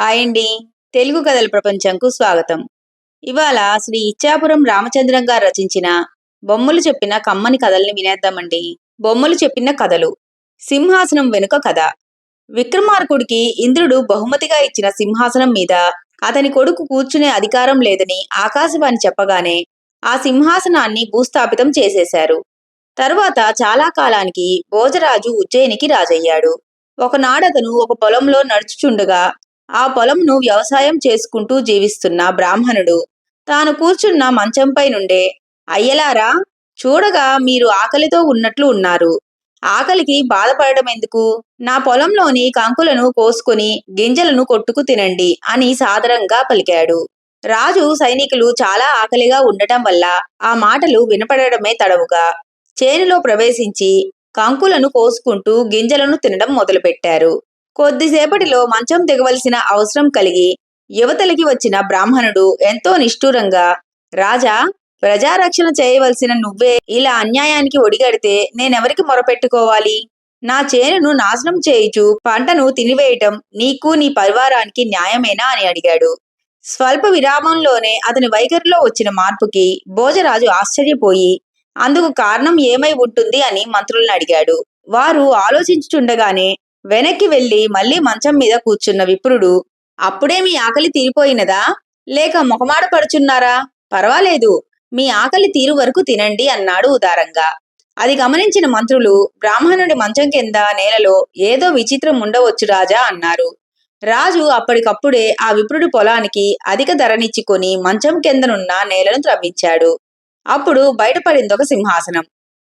Hi అండి. తెలుగు కథల ప్రపంచంకు స్వాగతం. ఇవాళ శ్రీ ఇచ్చాపురం రామచంద్రం గారు రచించిన బొమ్మలు చెప్పిన కమ్మని కథల్ని వినేద్దామండి. బొమ్మలు చెప్పిన కథలు. సింహాసనం వెనుక కథ. విక్రమార్కుడికి ఇంద్రుడు బహుమతిగా ఇచ్చిన సింహాసనం మీద అతని కొడుకు కూర్చునే అధికారం లేదని ఆకాశవాణి చెప్పగానే ఆ సింహాసనాన్ని భూస్థాపితం చేసేశారు. తరువాత చాలా కాలానికి భోజరాజు ఉజ్జయినికి రాజయ్యాడు. ఒకనాడతను ఒక పొలంలో నడుచుచుండగా ఆ పొలంను వ్యవసాయం చేసుకుంటూ జీవిస్తున్న బ్రాహ్మణుడు తాను కూర్చున్న మంచంపై నుండే, అయ్యలారా, చూడగా మీరు ఆకలితో ఉన్నట్లు ఉన్నారు. ఆకలికి బాధపడడం ఎందుకు? నా పొలంలోని కంకులను కోసుకొని గింజలను కొట్టుకు తినండి అని సాదరంగా పలికాడు. రాజు సైనికులు చాలా ఆకలిగా ఉండటం వల్ల ఆ మాటలు వినపడడమే తడవుగా చేనులో ప్రవేశించి కంకులను కోసుకుంటూ గింజలను తినడం మొదలుపెట్టారు. కొద్దిసేపటిలో మంచం దిగవలసిన అవసరం కలిగి యువతలికి వచ్చిన బ్రాహ్మణుడు ఎంతో నిష్ఠూరంగా, రాజా, ప్రజారక్షణ చేయవలసిన నువ్వే ఇలా అన్యాయానికి ఒడిగడితే నేనెవరికి మొరపెట్టుకోవాలి? నా చేనును నాశనం చేయుచు పంటను తినివేయటం నీకు నీ పరివారానికి న్యాయమేనా అని అడిగాడు. స్వల్ప విరామంలోనే అతని వైఖరిలో వచ్చిన మార్పుకి భోజరాజు ఆశ్చర్యపోయి అందుకు కారణం ఏమై ఉంటుంది అని మంత్రులను అడిగాడు. వారు ఆలోచించుచుండగానే వెనక్కి వెళ్లి మళ్లీ మంచం మీద కూర్చున్న విప్రుడు, అప్పుడే మీ ఆకలి తీరిపోయినదా? లేక మొహమాట పడుచున్నారా? పర్వాలేదు, మీ ఆకలి తీరు వరకు తినండి అన్నాడు ఉదారంగా. అది గమనించిన మంత్రులు, బ్రాహ్మణుడి మంచం కింద నేలలో ఏదో విచిత్రం ఉండవచ్చు రాజా అన్నారు. రాజు అప్పటికప్పుడే ఆ విప్రుడి పొలానికి అధిక ధరనిచ్చుకొని మంచం కిందనున్న నేలను త్రవ్వించాడు. అప్పుడు బయటపడిందొక సింహాసనం.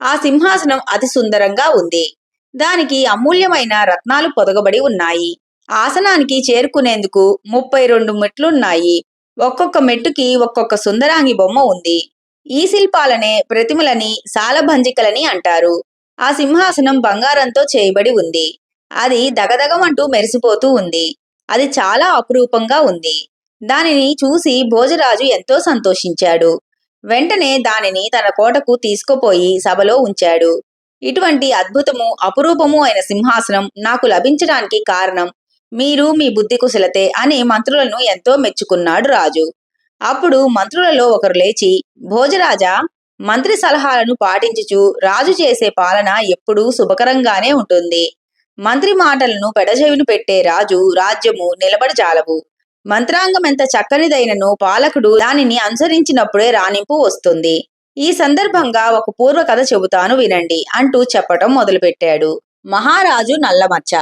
ఆ సింహాసనం అతి సుందరంగా ఉంది. దానికి అమూల్యమైన రత్నాలు పొదగబడి ఉన్నాయి. ఆసనానికి చేరుకునేందుకు 32 మెట్లున్నాయి. ఒక్కొక్క మెట్టుకి ఒక్కొక్క సుందరాంగి బొమ్మ ఉంది. ఈ శిల్పాలనే ప్రతిమలని సాలభంజికలని అంటారు. ఆ సింహాసనం బంగారంతో చేయబడి ఉంది. అది దగదగమంటూ మెరిసిపోతూ ఉంది. అది చాలా అపురూపంగా ఉంది. దానిని చూసి భోజరాజు ఎంతో సంతోషించాడు. వెంటనే దానిని తన కోటకు తీసుకుపోయి సభలో ఉంచాడు. ఇటువంటి అద్భుతము, అపురూపము అయిన సింహాసనం నాకు లభించడానికి కారణం మీరు మీ బుద్ధి కుశలతే అని మంత్రులను ఎంతో మెచ్చుకున్నాడు రాజు. అప్పుడు మంత్రులలో ఒకరు లేచి, భోజరాజా, మంత్రి సలహాలను పాటించుచు రాజు చేసే పాలన ఎప్పుడూ శుభకరంగానే ఉంటుంది. మంత్రి మాటలను పెడచెవిన పెట్టే రాజు రాజ్యము నిలబడజాలవు. మంత్రాంగం ఎంత చక్కనిదైనను పాలకుడు దానిని అనుసరించినప్పుడే రాణింపు వస్తుంది. ఈ సందర్భంగా ఒక పూర్వ కథ చెబుతాను వినండి అంటూ చెప్పటం మొదలుపెట్టాడు. మహారాజు నల్లమచ్చ.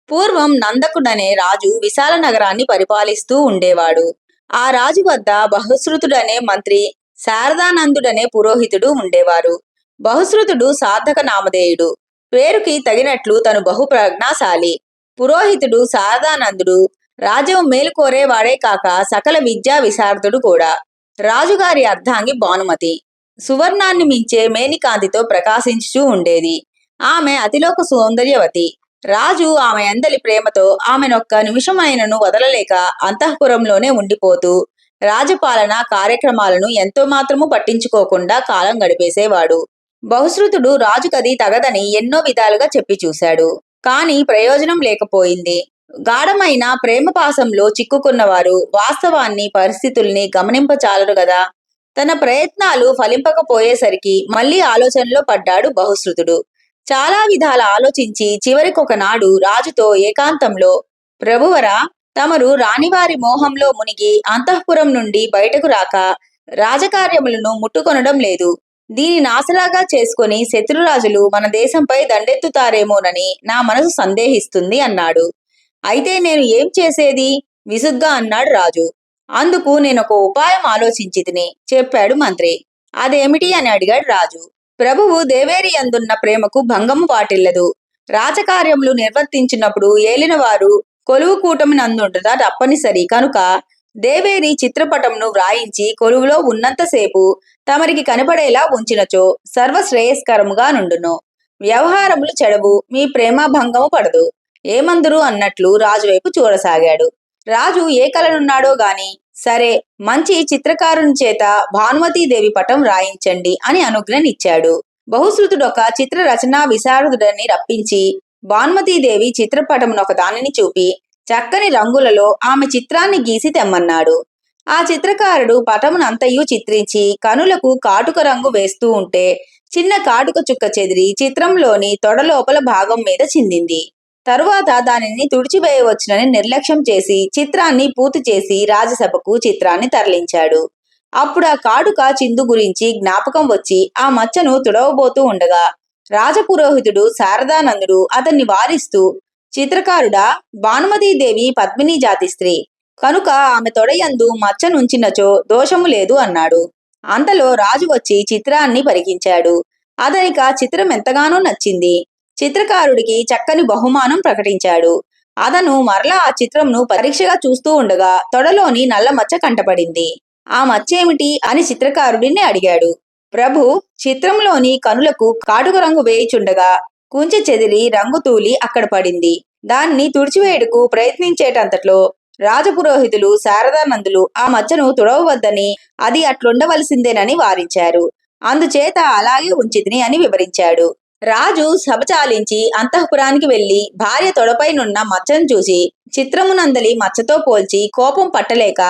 పూర్వం నందకుడనే రాజు విశాల నగరాన్ని పరిపాలిస్తూ ఉండేవాడు. ఆ రాజు వద్ద బహుశ్రుతుడనే మంత్రి, శారదానందుడనే పురోహితుడు ఉండేవారు. బహుశ్రుతుడు సార్థక నామధేయుడు. పేరుకి తగినట్లు తను బహు ప్రజ్ఞాశాలి. పురోహితుడు శారదానందుడు రాజ్యం మేలుకోరేవాడే కాక సకల విద్యా విశారదుడు కూడా. రాజుగారి అర్ధాంగి భానుమతి సువర్ణాన్ని మించే మేనికాంతితో ప్రకాశించుచూ ఉండేది. ఆమె అతిలోక సౌందర్యవతి. రాజు ఆమె అందలి ప్రేమతో ఆమెనొక్క నిమిషమైనను వదలలేక అంతఃపురంలోనే ఉండిపోతూ రాజపాలన కార్యక్రమాలను ఎంతో మాత్రము పట్టించుకోకుండా కాలం గడిపేసేవాడు. బహుశ్రుతుడు రాజుకది తగదని ఎన్నో విధాలుగా చెప్పి చూశాడు. కాని ప్రయోజనం లేకపోయింది. గాఢమైన ప్రేమపాసంలో చిక్కుకున్నవారు వాస్తవాన్ని, పరిస్థితుల్ని గమనింపచాలరు గదా. తన ప్రయత్నాలు ఫలింపకపోయేసరికి మళ్లీ ఆలోచనలో పడ్డాడు బహుశ్రుతుడు. చాలా విధాల ఆలోచించి చివరికొకనాడు రాజుతో ఏకాంతంలో, ప్రభువరా, తమరు రాణివారి మోహంలో మునిగి అంతఃపురం నుండి బయటకు రాక రాజకార్యములను ముట్టుకొనడం లేదు. దీని నాశలాగా చేసుకుని శత్రురాజులు మన దేశంపై దండెత్తుతారేమోనని నా మనసు సందేహిస్తుంది అన్నాడు. అయితే నేను ఏం చేసేది? విసుగ్గా అన్నాడు రాజు. అందుకు నేనొక ఉపాయం ఆలోచించితిని చెప్పాడు మంత్రి. అదేమిటి అని అడిగాడు రాజు. ప్రభువు దేవేరి యందున్న ప్రేమకు భంగము వాటిల్లదు. రాజకార్యములు నిర్వర్తించినప్పుడు ఏలినవారు కొలువు కూటమి నందుండుట తప్పనిసరి కనుక దేవేరి చిత్రపటంను వ్రాయించి కొలువులో ఉన్నంతసేపు తమరికి కనపడేలా ఉంచినచో సర్వశ్రేయస్కరముగా నుండును. వ్యవహారములు చెడవు, మీ ప్రేమ భంగము పడదు. ఏమందురు అన్నట్లు రాజువైపు చూడసాగాడు. రాజు ఏ కలనున్నాడో గాని, సరే, మంచి చిత్రకారుని చేత భానుమతీదేవి పటం రాయించండి అని అనుజ్ఞనిచ్చాడు. బహుశ్రుతుడొక చిత్ర రచనా విశారదుడని రప్పించి భానుమతీదేవి చిత్రపటమునొక దానిని చూపి, చక్కని రంగులలో ఆమె చిత్రాన్ని గీసి తెమ్మన్నాడు. ఆ చిత్రకారుడు పటమునంతయు చిత్రించి కనులకు కాటుక రంగు వేస్తూ ఉంటే చిన్న కాటుక చుక్క చెదిరి చిత్రంలోని తొడలోపల భాగం మీద చిందింది. తరువాత దానిని తుడిచివేయవచ్చునని నిర్లక్ష్యం చేసి చిత్రాన్ని పూర్తి చేసి రాజసభకు చిత్రాన్ని తరలించాడు. అప్పుడు ఆ కాటుక చిందు గురించి జ్ఞాపకం వచ్చి ఆ మచ్చను తుడవబోతూ ఉండగా రాజపురోహితుడు శారదానందుడు అతన్ని వారిస్తూ, చిత్రకారుడా, భానుమతీదేవి పద్మిని జాతి స్త్రీ కనుక ఆమె తొడయందు మచ్చనుంచినచో దోషము లేదు అన్నాడు. అంతలో రాజు వచ్చి చిత్రాన్ని పరికించాడు. అతనికి ఆ చిత్రం ఎంతగానో నచ్చింది. చిత్రకారుడికి చక్కని బహుమానం ప్రకటించాడు. అతను మరలా ఆ చిత్రంను పరీక్షగా చూస్తూ ఉండగా తొడలోని నల్ల మచ్చ కంటపడింది. ఆ మచ్చేమిటి అని చిత్రకారుడిని అడిగాడు. ప్రభు, చిత్రంలోని కనులకు కాటుక రంగు వేయిచుండగా కుంచె చెదిరి రంగు తూలి అక్కడ పడింది. దాన్ని తుడిచివేయుటకు ప్రయత్నించేటంతట్లో రాజపురోహితులు శారదానందులు ఆ మచ్చను తుడవవద్దని, అది అట్లుండవలసిందేనని వారించారు. అందుచేత అలాగే ఉంచితిని అని వివరించాడు. రాజు సభ చాలించి అంతఃపురానికి వెళ్లి భార్య తొడపైనున్న మచ్చను చూసి చిత్రమునందలి మచ్చతో పోల్చి కోపం పట్టలేక,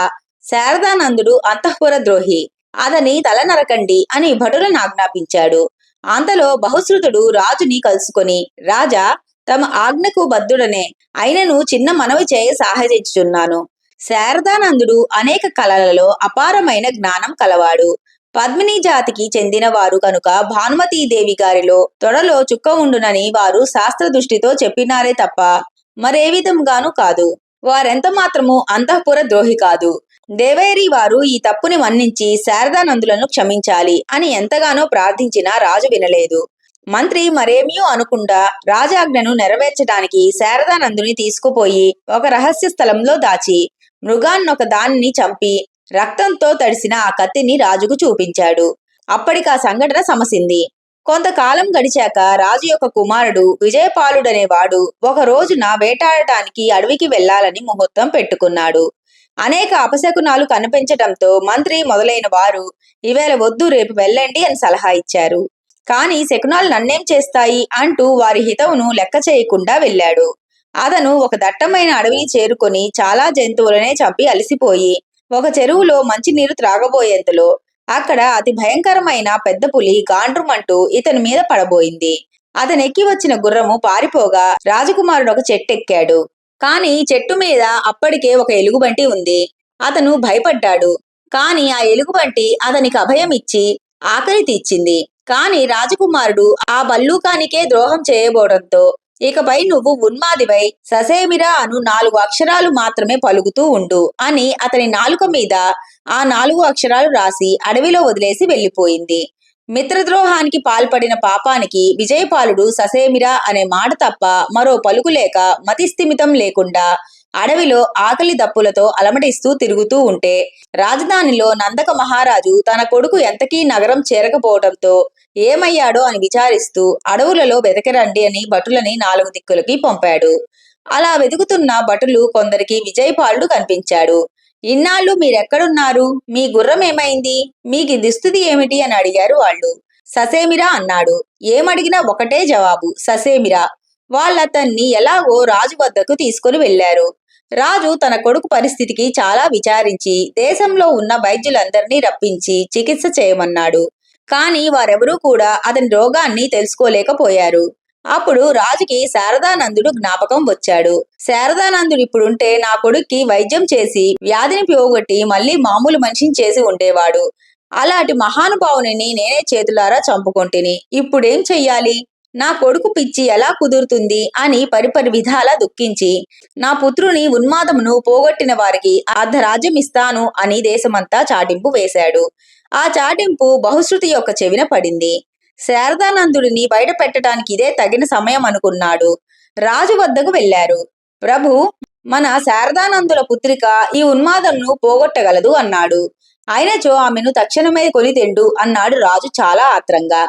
శారదానందుడు అంతఃపుర ద్రోహి, అతని తల నరకండి అని భటులను ఆజ్ఞాపించాడు. అంతలో బహుశ్రుతుడు రాజుని కలుసుకొని, రాజా, తమ ఆజ్ఞకు బద్ధుడనే, అయినను చిన్న మనవి చేయ సాహసించుచున్నాను. శారదానందుడు అనేక కళలలో అపారమైన జ్ఞానం కలవాడు. పద్మిని జాతికి చెందినవారు కనుక భానుమతీదేవి గారిలో తొడలో చుక్క ఉండునని వారు శాస్త్ర దృష్టితో చెప్పినారే తప్ప మరే విధంగానూ కాదు. వారెంత మాత్రము అంతఃపుర ద్రోహి కాదు. దేవేరి వారు ఈ తప్పుని మన్నించి శారదానందులను క్షమించాలి అని ఎంతగానో ప్రార్థించినా రాజు వినలేదు. మంత్రి మరేమీ అనుకుండా రాజాజ్ఞను నెరవేర్చడానికి శారదానందుని తీసుకుపోయి ఒక రహస్య స్థలంలో దాచి మృగాన్నొక దానిని చంపి రక్తంతో తడిసిన ఆ కత్తిని రాజుకు చూపించాడు. అప్పటికి ఆ సంఘటన సమసింది. కొంతకాలం గడిచాక రాజు యొక్క కుమారుడు విజయపాలుడనేవాడు ఒక రోజున వేటాడటానికి అడవికి వెళ్లాలని ముహూర్తం పెట్టుకున్నాడు. అనేక అపశకునాలు కనిపించటంతో మంత్రి మొదలైన వారు ఈవేళ వద్దు, రేపు వెళ్ళండి అని సలహా ఇచ్చారు. కాని శకునాలు నన్నేం చేస్తాయి అంటూ వారి హితవును లెక్క చేయకుండా వెళ్ళాడు. అతను ఒక దట్టమైన అడవిని చేరుకొని చాలా జంతువులనే చంపి అలసిపోయి ఒక చెరువులో మంచినీరు త్రాగబోయేంతలో అక్కడ అతి భయంకరమైన పెద్ద పులి గాండ్రుమంటూ ఇతని మీద పడబోయింది. అతనెక్కి వచ్చిన గుర్రము పారిపోగా రాజకుమారుడు ఒక చెట్టెక్కాడు. కాని చెట్టు మీద అప్పటికే ఒక ఎలుగుబంటి ఉంది. అతను భయపడ్డాడు. కాని ఆ ఎలుగుబంటి అతనికి అభయం ఇచ్చి ఆకలి తీర్చింది. కాని రాజకుమారుడు ఆ భల్లూకానికే ద్రోహం చేయబోవడంతో, ఇకపై నువ్వు ఉన్మాదివై ససేమిరా అను 4 అక్షరాలు మాత్రమే పలుకుతూ ఉండు అని అతని నాలుక మీద ఆ 4 అక్షరాలు రాసి అడవిలో వదిలేసి వెళ్లిపోయింది. మిత్రద్రోహానికి పాల్పడిన పాపానికి విజయపాలుడు ససేమిరా అనే మాట తప్ప మరో పలుకులేక మతిస్థిమితం లేకుండా అడవిలో ఆకలి దప్పులతో అలమటిస్తూ తిరుగుతూ ఉంటే రాజధానిలో నందక మహారాజు తన కొడుకు ఎంతకీ నగరం చేరకపోవడంతో ఏమయ్యాడో అని విచారిస్తూ అడవులలో వెతకరండి అని భటులని 4 దిక్కులకి పంపాడు. అలా వెతుకుతున్న భటులు కొందరికి విజయపాలుడు కనిపించాడు. ఇన్నాళ్ళు మీరెక్కడున్నారు? మీ గుర్రం ఏమైంది? మీకు దుస్థితి ఏమిటి అని అడిగారు వాళ్ళు. ససేమిరా అన్నాడు. ఏమడిగినా ఒకటే జవాబు, ససేమిరా. వాళ్ళతన్ని ఎలాగో రాజు వద్దకు తీసుకుని వెళ్లారు. రాజు తన కొడుకు పరిస్థితికి చాలా విచారించి దేశంలో ఉన్న వైద్యులందరినీ రప్పించి చికిత్స చేయమన్నాడు. కాని వారెవరూ కూడా అతని రోగాన్ని తెలుసుకోలేకపోయారు. అప్పుడు రాజుకి శారదానందుడు జ్ఞాపకం వచ్చాడు. శారదానందుడు ఇప్పుడుంటే నా కొడుక్కి వైద్యం చేసి వ్యాధిని పోగొట్టి మళ్ళీ మామూలు మనిషిని చేసి ఉండేవాడు. అలాంటి మహానుభావుని నేనే చేతులారా చంపుకొంటిని. ఇప్పుడేం చెయ్యాలి? నా కొడుకు పిచ్చి ఎలా కుదురుతుంది అని పరిపరి విధాలా దుఃఖించి, నా పుత్రుని ఉన్మాదమును పోగొట్టిన వారికి అర్ధరాజ్యం ఇస్తాను అని దేశమంతా చాటింపు వేశాడు. ఆ చాటింపు బహుశ్రుతి యొక్క చెవిన పడింది. శారదానందుడిని బయట పెట్టడానికి ఇదే తగిన సమయం అనుకున్నాడు. రాజు వద్దకు వెళ్లారు. ప్రభు, మన శారదానందుల పుత్రిక ఈ ఉన్మాదంను పోగొట్టగలదు అన్నాడు. అయినచో ఆమెను తక్షణమే కొని తెండు అన్నాడు రాజు చాలా ఆత్రంగా.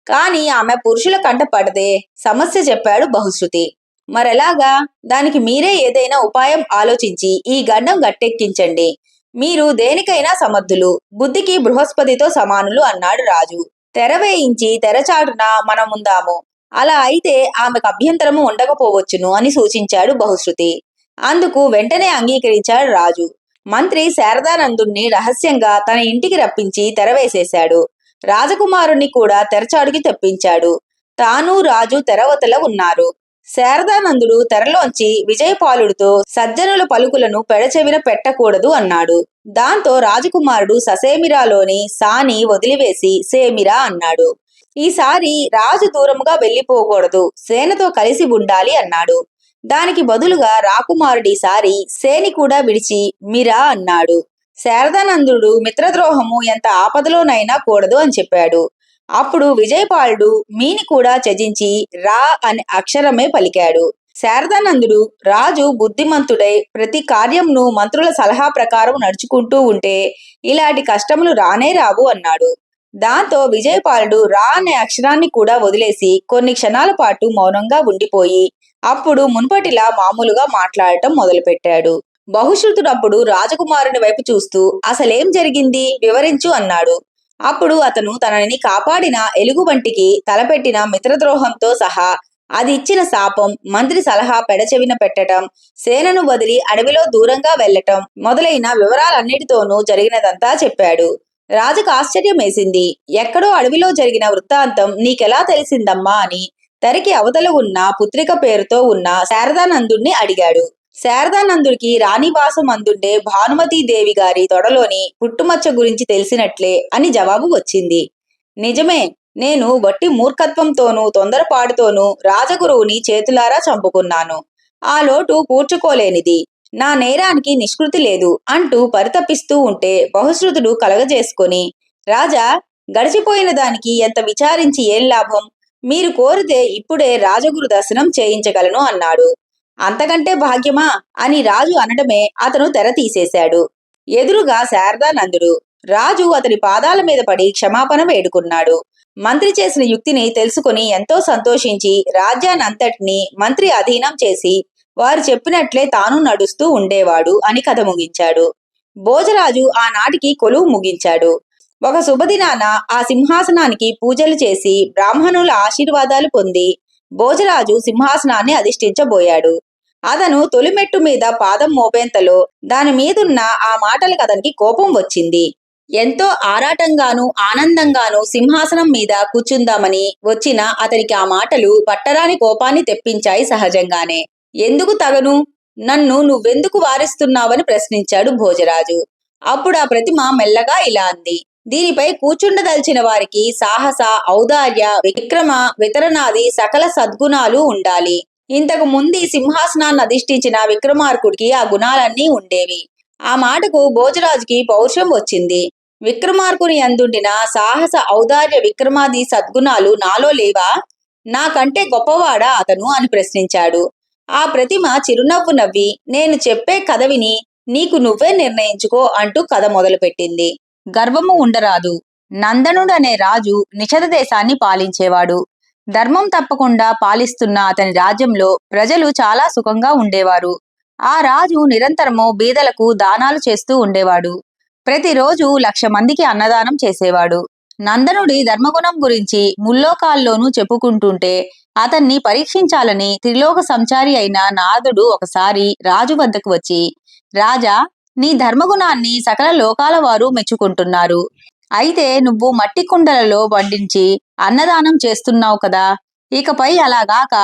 కాని ఆమె పురుషుల కంట పడదే సమస్య చెప్పాడు బహుశ్రుతి. మరెలాగా? దానికి మీరే ఏదైనా ఉపాయం ఆలోచించి ఈ గండం గట్టెక్కించండి. మీరు దేనికైనా సమర్థులు, బుద్ధికి బృహస్పతితో సమానులు అన్నాడు రాజు. తెర వేయించి తెరచాటున మనం ఉందాము. అలా అయితే ఆమెకు అభ్యంతరము ఉండకపోవచ్చును అని సూచించాడు బహుశ్రుతి. అందుకు వెంటనే అంగీకరించాడు రాజు. మంత్రి శారదానందుణ్ణి రహస్యంగా తన ఇంటికి రప్పించి తెరవేసేశాడు. రాజకుమారుణ్ణి కూడా తెరచాటుకి తెప్పించాడు. తాను రాజు తెరవతల ఉన్నారు. శారదానందుడు తెరలోంచి విజయపాలుడితో సజ్జనుల పలుకులను పెడచెవిన పెట్టకూడదు అన్నాడు. దాంతో రాజకుమారుడు ససేమిరాలోని సాని వదిలివేసి సేమిరా అన్నాడు. ఈసారి రాజు దూరముగా వెళ్లిపోకూడదు, సేనతో కలిసి ఉండాలి అన్నాడు. దానికి బదులుగా రాకుమారుడీసారి సేని కూడా విడిచి మిరా అన్నాడు. శారదానందుడు మిత్రద్రోహము ఎంత ఆపదలోనైనా కూడదు అని చెప్పాడు. అప్పుడు విజయపాలుడు మీని కూడా త్యజించి రా అనే అక్షరమే పలికాడు. శారదానందుడు రాజు బుద్ధిమంతుడై ప్రతి కార్యంను మంత్రుల సలహా ప్రకారం నడుచుకుంటూ ఉంటే ఇలాంటి కష్టములు రానే రావు అన్నాడు. దాంతో విజయపాలుడు రా అనే అక్షరాన్ని కూడా వదిలేసి కొన్ని క్షణాల పాటు మౌనంగా ఉండిపోయి అప్పుడు మున్పటిలా మామూలుగా మాట్లాడటం మొదలుపెట్టాడు. బహుశ్రుతుడప్పుడు రాజకుమారుని వైపు చూస్తూ అసలేం జరిగింది వివరించు అన్నాడు. అప్పుడు అతను తనని కాపాడిన ఎలుగుబంటికి తలపెట్టిన మిత్రద్రోహంతో సహా అది ఇచ్చిన శాపం, మంత్రి సలహా పెడచెవిన పెట్టటం, సేనను వదిలి అడవిలో దూరంగా వెళ్లటం మొదలైన వివరాలన్నిటితోనూ జరిగినదంతా చెప్పాడు. రాజుకు ఆశ్చర్యం వేసింది. ఎక్కడో అడవిలో జరిగిన వృత్తాంతం నీకెలా తెలిసిందమ్మా అని తెరకి అవతల ఉన్న పుత్రిక పేరుతో ఉన్న శారదానందుణ్ణి అడిగాడు. శారదానందుడికి రాణివాసం అందుండే భానుమతీదేవి గారి తొడలోని పుట్టుమచ్చ గురించి తెలిసినట్లే అని జవాబు వచ్చింది. నిజమే, నేను వట్టి మూర్ఖత్వంతోనూ తొందరపాటుతోనూ రాజగురువుని చేతులారా చంపుకున్నాను. ఆ లోటు పూడ్చుకోలేనిది. నా నేరానికి నిష్కృతి లేదు అంటూ పరితపిస్తూ ఉంటే బహుశ్రుతుడు కలగజేసుకొని, రాజా, గడిచిపోయిన దానికి ఎంత విచారించి ఏం లాభం? మీరు కోరితే ఇప్పుడే రాజగురు దర్శనం చేయించగలను అన్నాడు. అంతకంటే భాగ్యమా అని రాజు అనడమే అతను తెర తీసేశాడు. ఎదురుగా శారదానందుడు. రాజు అతని పాదాల మీద పడి క్షమాపణ వేడుకున్నాడు. మంత్రి చేసిన యుక్తిని తెలుసుకుని ఎంతో సంతోషించి రాజ్యాన్నంతటినీ మంత్రి అధీనం చేసి వారు చెప్పినట్లే తాను నడుస్తూ ఉండేవాడు అని కథ ముగించాడు. భోజరాజు ఆనాటికి కొలువు ముగించాడు. ఒక శుభదినాన ఆ సింహాసనానికి పూజలు చేసి బ్రాహ్మణుల ఆశీర్వాదాలు పొంది భోజరాజు సింహాసనాన్ని అధిష్ఠించబోయాడు. అతను తొలిమెట్టు మీద పాదం మోపేంతలో దాని మీదున్న ఆ మాటలకు అతనికి కోపం వచ్చింది. ఎంతో ఆరాటంగానూ ఆనందంగానూ సింహాసనం మీద కూర్చుందామని వచ్చిన అతనికి ఆ మాటలు పట్టరాని కోపాన్ని తెప్పించాయి సహజంగానే. ఎందుకు తగను? నన్ను నువ్వెందుకు వారిస్తున్నావని ప్రశ్నించాడు భోజరాజు. అప్పుడు ఆ ప్రతిమ మెల్లగా ఇలా అంది. దీనిపై కూర్చుండదలిచిన వారికి సాహస, ఔదార్య, విక్రమ, వితరణాది సకల సద్గుణాలు ఉండాలి. ఇంతకు ముందు సింహాసనాన్ని అధిష్ఠించిన విక్రమార్కుడికి ఆ గుణాలన్నీ ఉండేవి. ఆ మాటకు భోజరాజుకి పౌరుషం వచ్చింది. విక్రమార్కుని యందుండిన సాహస, ఔదార్య, విక్రమాది సద్గుణాలు నాలో లేవా? నాకంటే గొప్పవాడా అతను అని ప్రశ్నించాడు. ఆ ప్రతిమ చిరునవ్వు నవ్వి, నేను చెప్పే కథ విని నీకు నువ్వే నిర్ణయించుకో అంటూ కథ మొదలుపెట్టింది. గర్వము ఉండరాదు. నందనుడనే రాజు నిషధ దేశాన్ని పాలించేవాడు. ధర్మం తప్పకుండా పాలిస్తున్న అతని రాజ్యంలో ప్రజలు చాలా సుఖంగా ఉండేవారు. ఆ రాజు నిరంతరము బీదలకు దానాలు చేస్తూ ఉండేవాడు. ప్రతిరోజు 1,00,000 మందికి అన్నదానం చేసేవాడు. నందనుడి ధర్మగుణం గురించి ముల్లోకాల్లోనూ చెప్పుకుంటుంటే అతన్ని పరీక్షించాలని త్రిలోక సంచారి అయిన నారదుడు ఒకసారి రాజు వద్దకు వచ్చి, రాజా, నీ ధర్మగుణాన్ని సకల లోకాల వారు మెచ్చుకుంటున్నారు. అయితే నువ్వు మట్టి కుండలలో వండించి అన్నదానం చేస్తున్నావు కదా, ఇకపై అలాగాక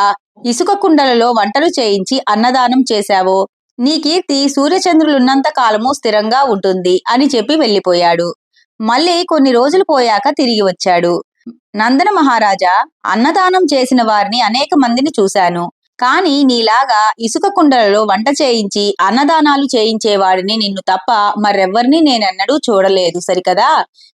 ఇసుక కుండలలో వంటలు చేయించి అన్నదానం చేశావో నీ కీర్తి సూర్యచంద్రులున్నంత కాలము స్థిరంగా ఉంటుంది అని చెప్పి వెళ్ళిపోయాడు. మళ్ళీ కొన్ని రోజులు పోయాక తిరిగి వచ్చాడు. నందన మహారాజా, అన్నదానం చేసిన వారిని అనేక మందిని చూశాను. కాని నీలాగా ఇసుక కుండలలో వంట చేయించి అన్నదానాలు చేయించేవాడిని నిన్ను తప్ప మరెవ్వరినీ నేనెన్నడూ చూడలేదు సరికదా,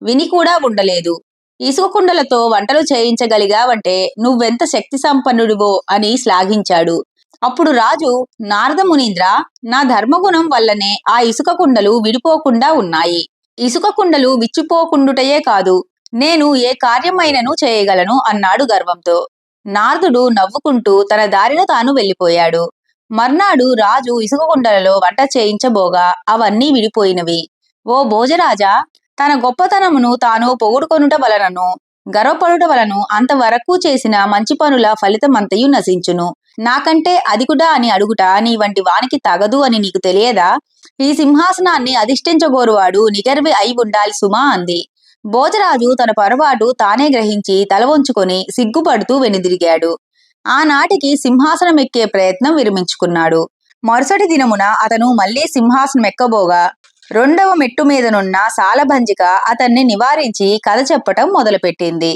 విని కూడా ఉండలేదు. ఇసుక కుండలతో వంటలు చేయించగలిగావంటే నువ్వెంత శక్తి సంపన్నుడివో అని శ్లాఘించాడు. అప్పుడు రాజు, నారద మునీంద్ర, నా ధర్మగుణం వల్లనే ఆ ఇసుక కుండలు విడిపోకుండా ఉన్నాయి. ఇసుక కుండలు విచ్చిపోకుండుటయే కాదు, నేను ఏ కార్యమైనను చేయగలను అన్నాడు గర్వంతో. నారదుడు నవ్వుకుంటూ తన దారిన తాను వెళ్ళిపోయాడు. మర్నాడు రాజు ఇసుక కుండలలో వంట చేయించబోగా అవన్నీ విడిపోయినవి. ఓ భోజరాజా, తన గొప్పతనమును తాను పొగుడుకొనుట వలనను గర్వపడుట వలను అంతవరకు చేసిన మంచి పనుల ఫలితమంతయు నశించును. నాకంటే అధికుడా అని అడుగుట నీ వంటి వానికి తగదు అని నీకు తెలియదా? ఈ సింహాసనాన్ని అధిష్ఠించగోరువాడు నిగర్వి అయి ఉండాలి సుమా అంది. భోజరాజు తన పొరపాటు తానే గ్రహించి తల వంచుకొని సిగ్గుపడుతూ వెనుదిరిగాడు. ఆనాటికి సింహాసనం ఎక్కే ప్రయత్నం విరమించుకున్నాడు. మరుసటి దినమున అతను మళ్లీ సింహాసనం ఎక్కబోగా రెండవ మెట్టు మీదనున్న సాలభంజిక అతన్ని నివారించి కథ చెప్పటం మొదలుపెట్టింది.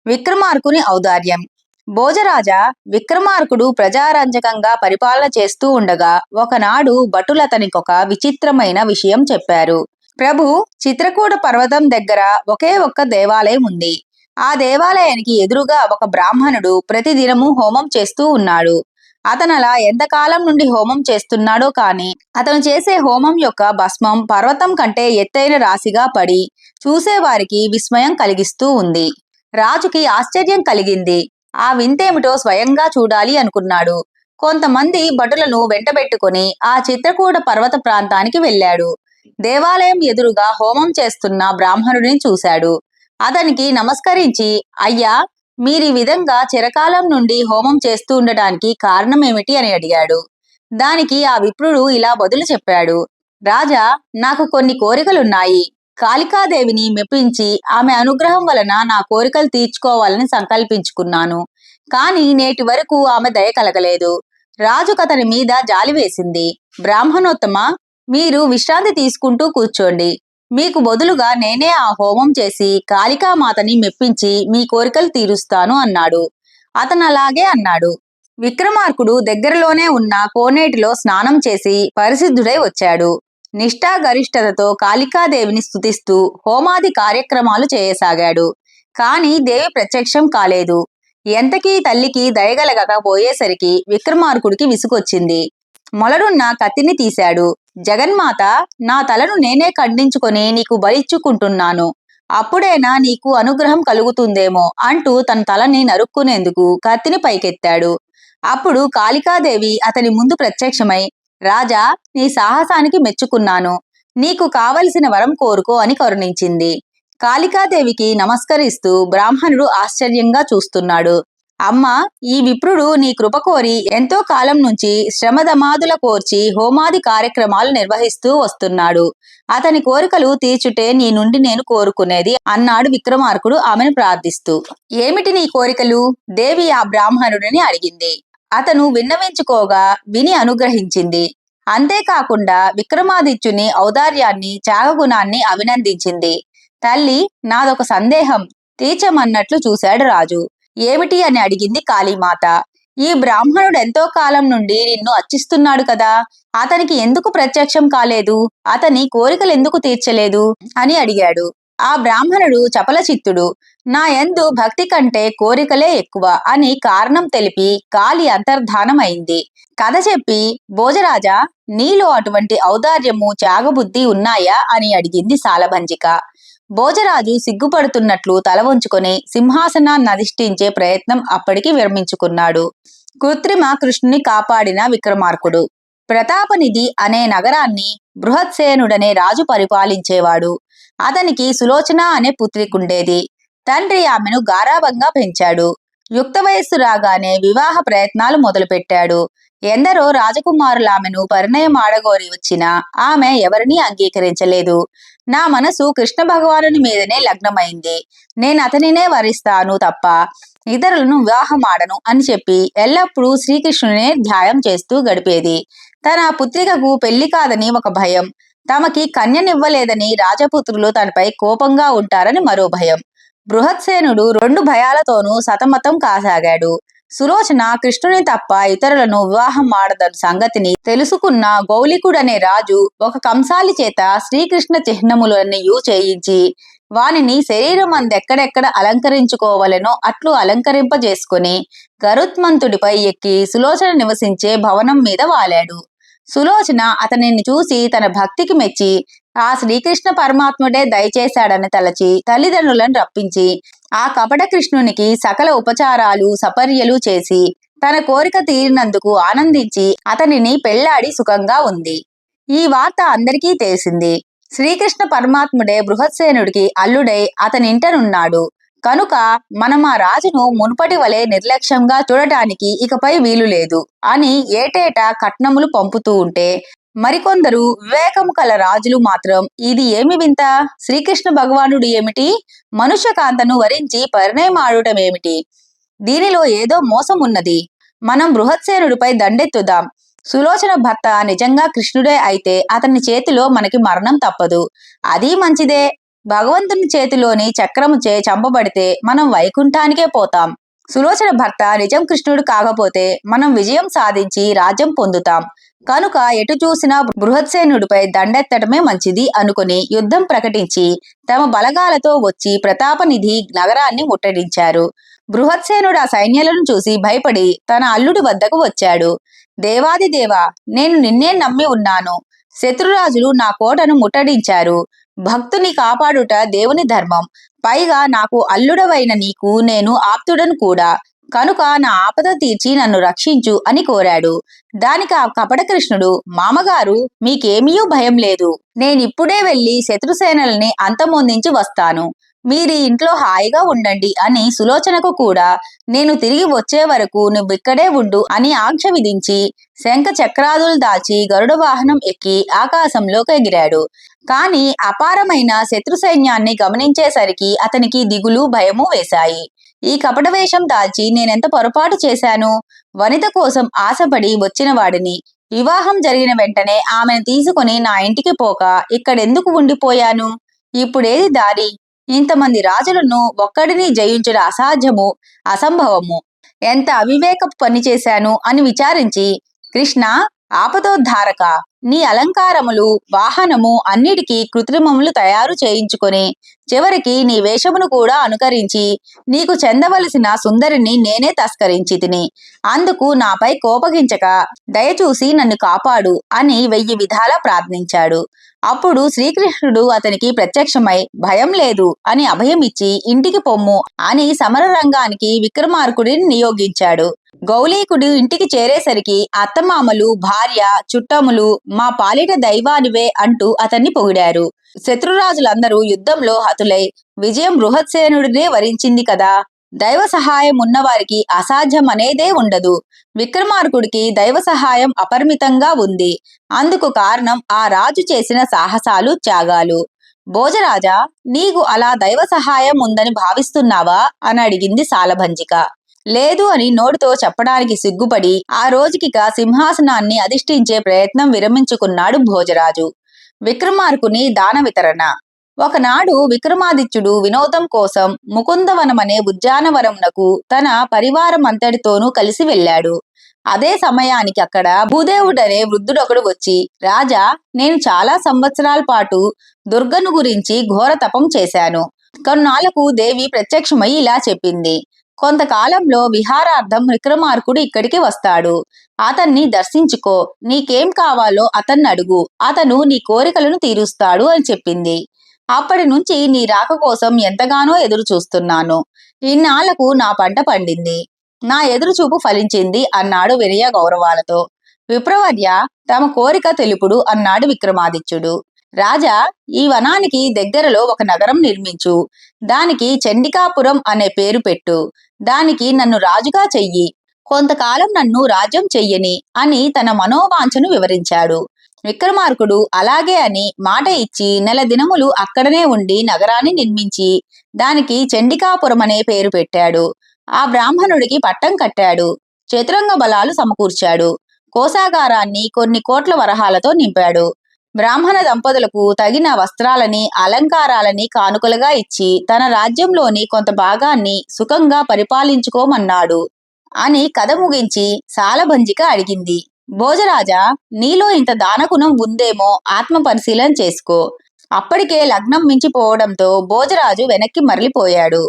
విక్రమార్కుని ఔదార్యం. భోజరాజా, విక్రమార్కుడు ప్రజారంజకంగా పరిపాలన చేస్తూ ఉండగా ఒకనాడు భటులతనికొక విచిత్రమైన విషయం చెప్పారు. ప్రభు, చిత్రకూట పర్వతం దగ్గర ఒకే ఒక్క దేవాలయం ఉంది. ఆ దేవాలయానికి ఎదురుగా ఒక బ్రాహ్మణుడు ప్రతిదినము హోమం చేస్తూ ఉన్నాడు. అతనలా ఎంతకాలం నుండి హోమం చేస్తున్నాడో కాని అతను చేసే హోమం యొక్క భస్మం పర్వతం కంటే ఎత్తైన రాశిగా పడి చూసేవారికి విస్మయం కలిగిస్తూ ఉంది. రాజుకి ఆశ్చర్యం కలిగింది. ఆ వింతేమిటో స్వయంగా చూడాలి అనుకున్నాడు. కొంతమంది భటులను వెంటబెట్టుకుని ఆ చిత్రకూట పర్వత ప్రాంతానికి వెళ్ళాడు. దేవాలయం ఎదురుగా హోమం చేస్తున్న బ్రాహ్మణుడిని చూశాడు. అతనికి నమస్కరించి, అయ్యా, మీరీ విధంగా చిరకాలం నుండి హోమం చేస్తూ ఉండటానికి కారణమేమిటి అని అడిగాడు. దానికి ఆ విప్రుడు ఇలా బదులు చెప్పాడు. రాజా, నాకు కొన్ని కోరికలున్నాయి. కాళికాదేవిని మెప్పించి ఆమె అనుగ్రహం వలన నా కోరికలు తీర్చుకోవాలని సంకల్పించుకున్నాను. కాని నేటి వరకు ఆమె దయ కలగలేదు. రాజుకు అతని మీద జాలి వేసింది. బ్రాహ్మణోత్తమ, మీరు విశ్రాంతి తీసుకుంటూ కూర్చోండి. మీకు బదులుగా నేనే ఆ హోమం చేసి కాళికామాతని మెప్పించి మీ కోరికలు తీరుస్తాను అన్నాడు. అతను అలాగే అన్నాడు. విక్రమార్కుడు దగ్గరలోనే ఉన్న కోనేటిలో స్నానం చేసి పరిశుద్ధుడై వచ్చాడు. నిష్ఠాగరిష్టతతో కాళికాదేవిని స్తుతిస్తూ హోమాది కార్యక్రమాలు చేయసాగాడు. కాని దేవి ప్రత్యక్షం కాలేదు. ఎంతకీ తల్లికి దయగలగకపోయేసరికి విక్రమార్కుడికి విసుగొచ్చింది. మొలడున్న కత్తిని తీశాడు. జగన్మాత, నా తలను నేనే ఖండించుకొని నీకు బలిచ్చుకుంటున్నాను. అప్పుడైనా నీకు అనుగ్రహం కలుగుతుందేమో అంటూ తన తలని నరుక్కునేందుకు కత్తిని పైకెత్తాడు. అప్పుడు కాళికాదేవి అతని ముందు ప్రత్యక్షమై, రాజా, నీ సాహసానికి మెచ్చుకున్నాను. నీకు కావలసిన వరం కోరుకో అని కరుణించింది. కాళికాదేవికి నమస్కరిస్తూ బ్రాహ్మణుడు ఆశ్చర్యంగా చూస్తున్నాడు. అమ్మా, ఈ విప్రుడు నీ కృప కోరి ఎంతో కాలం నుంచి శ్రమదమాదుల కోర్చి హోమాది కార్యక్రమాలు నిర్వహిస్తూ వస్తున్నాడు. అతని కోరికలు తీర్చుటే నీ నుండి నేను కోరుకునేది అన్నాడు విక్రమార్కుడు ఆమెను ప్రార్థిస్తూ. ఏమిటి నీ కోరికలు? దేవి ఆ బ్రాహ్మణుడిని అడిగింది. అతను విన్నవించుకోగా విని అనుగ్రహించింది. అంతేకాకుండా విక్రమాదిత్యుని ఔదార్యాన్ని, త్యాగగుణాన్ని అభినందించింది. తల్లి, నాదొక సందేహం తీర్చమన్నట్లు చూశాడు రాజు. ఏమిటి అని అడిగింది కాళీమాత. ఈ బ్రాహ్మణుడు ఎంతో కాలం నుండి నిన్ను అర్చిస్తున్నాడు కదా, అతనికి ఎందుకు ప్రత్యక్షం కాలేదు? అతని కోరికలు ఎందుకు తీర్చలేదు అని అడిగాడు. ఆ బ్రాహ్మణుడు చపలచిత్తుడు. నా యందు భక్తి కంటే కోరికలే ఎక్కువ అని కారణం తెలిపి కాళి అంతర్ధానమైంది. కథ చెప్పి, భోజరాజా, నీలో అటువంటి ఔదార్యము, త్యాగబుద్ధి ఉన్నాయా అని అడిగింది సాలభంజిక. భోజరాజు సిగ్గుపడుతున్నట్లు తల వంచుకొని సింహాసనాన్ని అధిష్ఠించే ప్రయత్నం అప్పటికి విరమించుకున్నాడు. కృత్రిమ కృష్ణుని కాపాడిన విక్రమార్కుడు. ప్రతాపనిధి అనే నగరాన్ని బృహత్సేనుడనే రాజు పరిపాలించేవాడు. అతనికి సులోచన అనే పుత్రికుండేది. తండ్రి ఆమెను గారాబంగా పెంచాడు. యుక్త వయస్సు రాగానే వివాహ ప్రయత్నాలు మొదలుపెట్టాడు. ఎందరో రాజకుమారులు ఆమెను పరిణయమాడగోరి వచ్చినా ఆమె ఎవరినీ అంగీకరించలేదు. నా మనసు కృష్ణ భగవానుని మీదనే లగ్నమైంది. నేను అతనినే వరిస్తాను తప్ప ఇతరులను వివాహమాడను అని చెప్పి ఎల్లప్పుడూ శ్రీకృష్ణునే ధ్యానం చేస్తూ గడిపేది. తన పుత్రికకు పెళ్లి కాదని ఒక భయం, తమకి కన్యనివ్వలేదని రాజపుత్రులు తనపై కోపంగా ఉంటారని మరో భయం. బృహత్సేనుడు రెండు భయాలతోనూ సతమతం కాసాగాడు. సులోచన కృష్ణుని తప్ప ఇతరులను వివాహం ఆడదన్న సంగతిని తెలుసుకున్న గౌలికుడనే రాజు ఒక కంసాలి చేత శ్రీకృష్ణ చిహ్నములన్నయూ చేయించి వానిని శరీరం అందెక్కడెక్కడ అలంకరించుకోవలెనో అట్లు అలంకరింపజేసుకుని గరుత్మంతుడిపై ఎక్కి సులోచన నివసించే భవనం మీద వాలాడు. సులోచన అతనిని చూసి తన భక్తికి మెచ్చి ఆ శ్రీకృష్ణ పరమాత్ముడే దయచేశాడని తలచి తల్లిదండ్రులను రప్పించి ఆ కపట కృష్ణునికి సకల ఉపచారాలు సపర్యలు చేసి తన కోరిక తీరినందుకు ఆనందించి అతనిని పెళ్లాడి సుఖంగా ఉంది. ఈ వార్త అందరికీ తెలిసింది. శ్రీకృష్ణ పరమాత్ముడే బృహత్సేనుడికి అల్లుడై అతనింటనున్నాడు. కనుక మనం ఆ రాజును మునుపటి వలె నిర్లక్ష్యంగా చూడటానికి ఇకపై వీలు లేదు అని ఏటేటా కట్నములు పంపుతూ ఉంటే, మరికొందరు వివేకము కల రాజులు మాత్రం ఇది ఏమి వింత, శ్రీకృష్ణ భగవానుడు ఏమిటి మనుష్య కాంతను వరించి పరిణయమాడటమేమిటి, దీనిలో ఏదో మోసం ఉన్నది, మనం బృహత్సేనుడిపై దండెత్తుదాం, సులోచన భర్త నిజంగా కృష్ణుడే అయితే అతని చేతిలో మనకి మరణం తప్పదు, అది మంచిదే, భగవంతుని చేతిలోని చక్రముచే చంపబడితే మనం వైకుంఠానికే పోతాం, సులోచన భర్త నిజం కృష్ణుడు కాకపోతే మనం విజయం సాధించి రాజ్యం పొందుతాం, కనుక ఎటు చూసినా బృహత్సేనుడిపై దండెత్తడమే మంచిది అనుకుని యుద్ధం ప్రకటించి తమ బలగాలతో వచ్చి ప్రతాపనిధి నగరాన్ని ముట్టడించారు. బృహత్సేనుడు ఆ సైన్యాలను చూసి భయపడి తన అల్లుడి వద్దకు వచ్చాడు. దేవాదిదేవా, నేను నిన్నే నమ్మి ఉన్నాను, శత్రురాజులు నా కోటను ముట్టడించారు, భక్తుని కాపాడుట దేవుని ధర్మం, పైగా నాకు అల్లుడవైన నీకు నేను ఆప్తుడను కూడా, కనుక నా ఆపద తీర్చి నన్ను రక్షించు అని కోరాడు. దానికి ఆ కపటకృష్ణుడు, మామగారు మీకేమీయూ భయం లేదు, నేనిప్పుడే వెళ్లి శత్రుసేనల్ని అంతమొందించి వస్తాను, మీరు ఇంట్లో హాయిగా ఉండండి అని సులోచనకు కూడా నేను తిరిగి వచ్చే వరకు నువ్విక్కడే ఉండు అని ఆంక్ష విధించి శంఖ చక్రాదులు దాల్చి గరుడ వాహనం ఎక్కి ఆకాశంలోకి ఎగిరాడు. కాని అపారమైన శత్రు సైన్యాన్ని గమనించేసరికి అతనికి దిగులు భయము వేశాయి. ఈ కపటవేషం దాల్చి నేనెంత పొరపాటు చేశాను, వనిత కోసం ఆశపడి వచ్చిన వాడిని, వివాహం జరిగిన వెంటనే ఆమెను తీసుకుని నా ఇంటికి పోక ఇక్కడెందుకు ఉండిపోయాను, ఇప్పుడేది దారి, ఇంతమంది రాజులను ఒక్కడిని జయించడం అసాధ్యము, అసంభవము, ఎంత అవివేకపు పని చేశాను అని విచారించి, కృష్ణ ఆపదోద్ధారక, నీ అలంకారములు వాహనము అన్నిటికీ కృత్రిమములు తయారు చేయించుకొని చివరికి నీ వేషమును కూడా అనుకరించి నీకు చెందవలసిన సుందరిని నేనే తస్కరించి తిని, అందుకు నాపై కోపగించక దయచూసి నన్ను కాపాడు అని 1000 విధాలా ప్రార్థించాడు. అప్పుడు శ్రీకృష్ణుడు అతనికి ప్రత్యక్షమై భయం లేదు అని అభయమిచ్చి ఇంటికి పొమ్ము అని సమర రంగానికి విక్రమార్కుడిని నియోగించాడు. గౌలీకుడు ఇంటికి చేరేసరికి అత్తమామలు, భార్య, చుట్టములు మా పాలిట దైవానివే అంటూ అతన్ని పొగిడారు. శత్రురాజులందరూ యుద్ధంలో హతులై విజయం బృహత్సేనుడినే వరించింది కదా, దైవ సహాయం ఉన్నవారికి అసాధ్యం అనేదే ఉండదు, విక్రమార్కుడికి దైవ సహాయం అపరిమితంగా ఉంది, అందుకు కారణం ఆ రాజు చేసిన సాహసాలు, త్యాగాలు. భోజరాజా, నీకు అలా దైవ సహాయం ఉందని భావిస్తున్నావా అని అడిగింది సాలభంజిక. లేదు అని నోటితో చెప్పడానికి సిగ్గుపడి ఆ రోజుకిక సింహాసనాన్ని అధిష్ఠించే ప్రయత్నం విరమించుకున్నాడు భోజరాజు. విక్రమార్కుని దాన వితరణ. ఒకనాడు విక్రమాదిత్యుడు వినోదం కోసం ముకుందవనమనే ఉద్యానవనమునకు తన పరివారమంతటితోనూ కలిసి వెళ్ళాడు. అదే సమయానికి అక్కడ భూదేవుడనే వృద్ధుడొకడు వచ్చి, రాజా, నేను చాలా సంవత్సరాల పాటు దుర్గను గురించి ఘోర తపం చేశాను, కొన్నాళ్లకు దేవి ప్రత్యక్షమై ఇలా చెప్పింది, కొంతకాలంలో విహారార్థం విక్రమార్కుడు ఇక్కడికి వస్తాడు, అతన్ని దర్శించుకో, నీకేం కావాలో అతన్ని అడుగు, అతను నీ కోరికలను తీరుస్తాడు అని చెప్పింది. అప్పటి నుంచి నీ రాక కోసం ఎంతగానో ఎదురు చూస్తున్నాను, ఇన్నాళ్లకు నా పంట పండింది, నా ఎదురుచూపు ఫలించింది అన్నాడు వినయ గౌరవాలతో. విప్రవర్య, తమ కోరిక తెలుపుడు అన్నాడు విక్రమాదిత్యుడు. రాజా, ఈ వనానికి దగ్గరలో ఒక నగరం నిర్మించు, దానికి చండికాపురం అనే పేరు పెట్టు, దానికి నన్ను రాజుగా చెయ్యి, కొంతకాలం నన్ను రాజ్యం చెయ్యని అని తన మనోవాంఛను వివరించాడు. విక్రమార్కుడు అలాగే అని మాట ఇచ్చి 1 దినములు అక్కడనే ఉండి నగరాన్ని నిర్మించి దానికి చండికాపురం అనే పేరు పెట్టాడు. ఆ బ్రాహ్మణుడికి పట్టం కట్టాడు, చతురంగ బలాలు సమకూర్చాడు, కోశాగారాన్ని కొన్ని కోట్ల వరహాలతో నింపాడు, బ్రాహ్మణ దంపతులకు తగిన వస్త్రాలని అలంకారాలని కానుకలుగా ఇచ్చి తన రాజ్యంలోని కొంత భాగాన్ని సుఖంగా పరిపాలించుకోమన్నాడు అని కథ ముగించి సాలభంజిక అడిగింది. భోజరాజా, నీలో ఇంత దానగుణం ఉందేమో ఆత్మ పరిశీలన చేసుకో. అప్పటికే లగ్నం మించిపోవడంతో భోజరాజు వెనక్కి మరలిపోయాడు.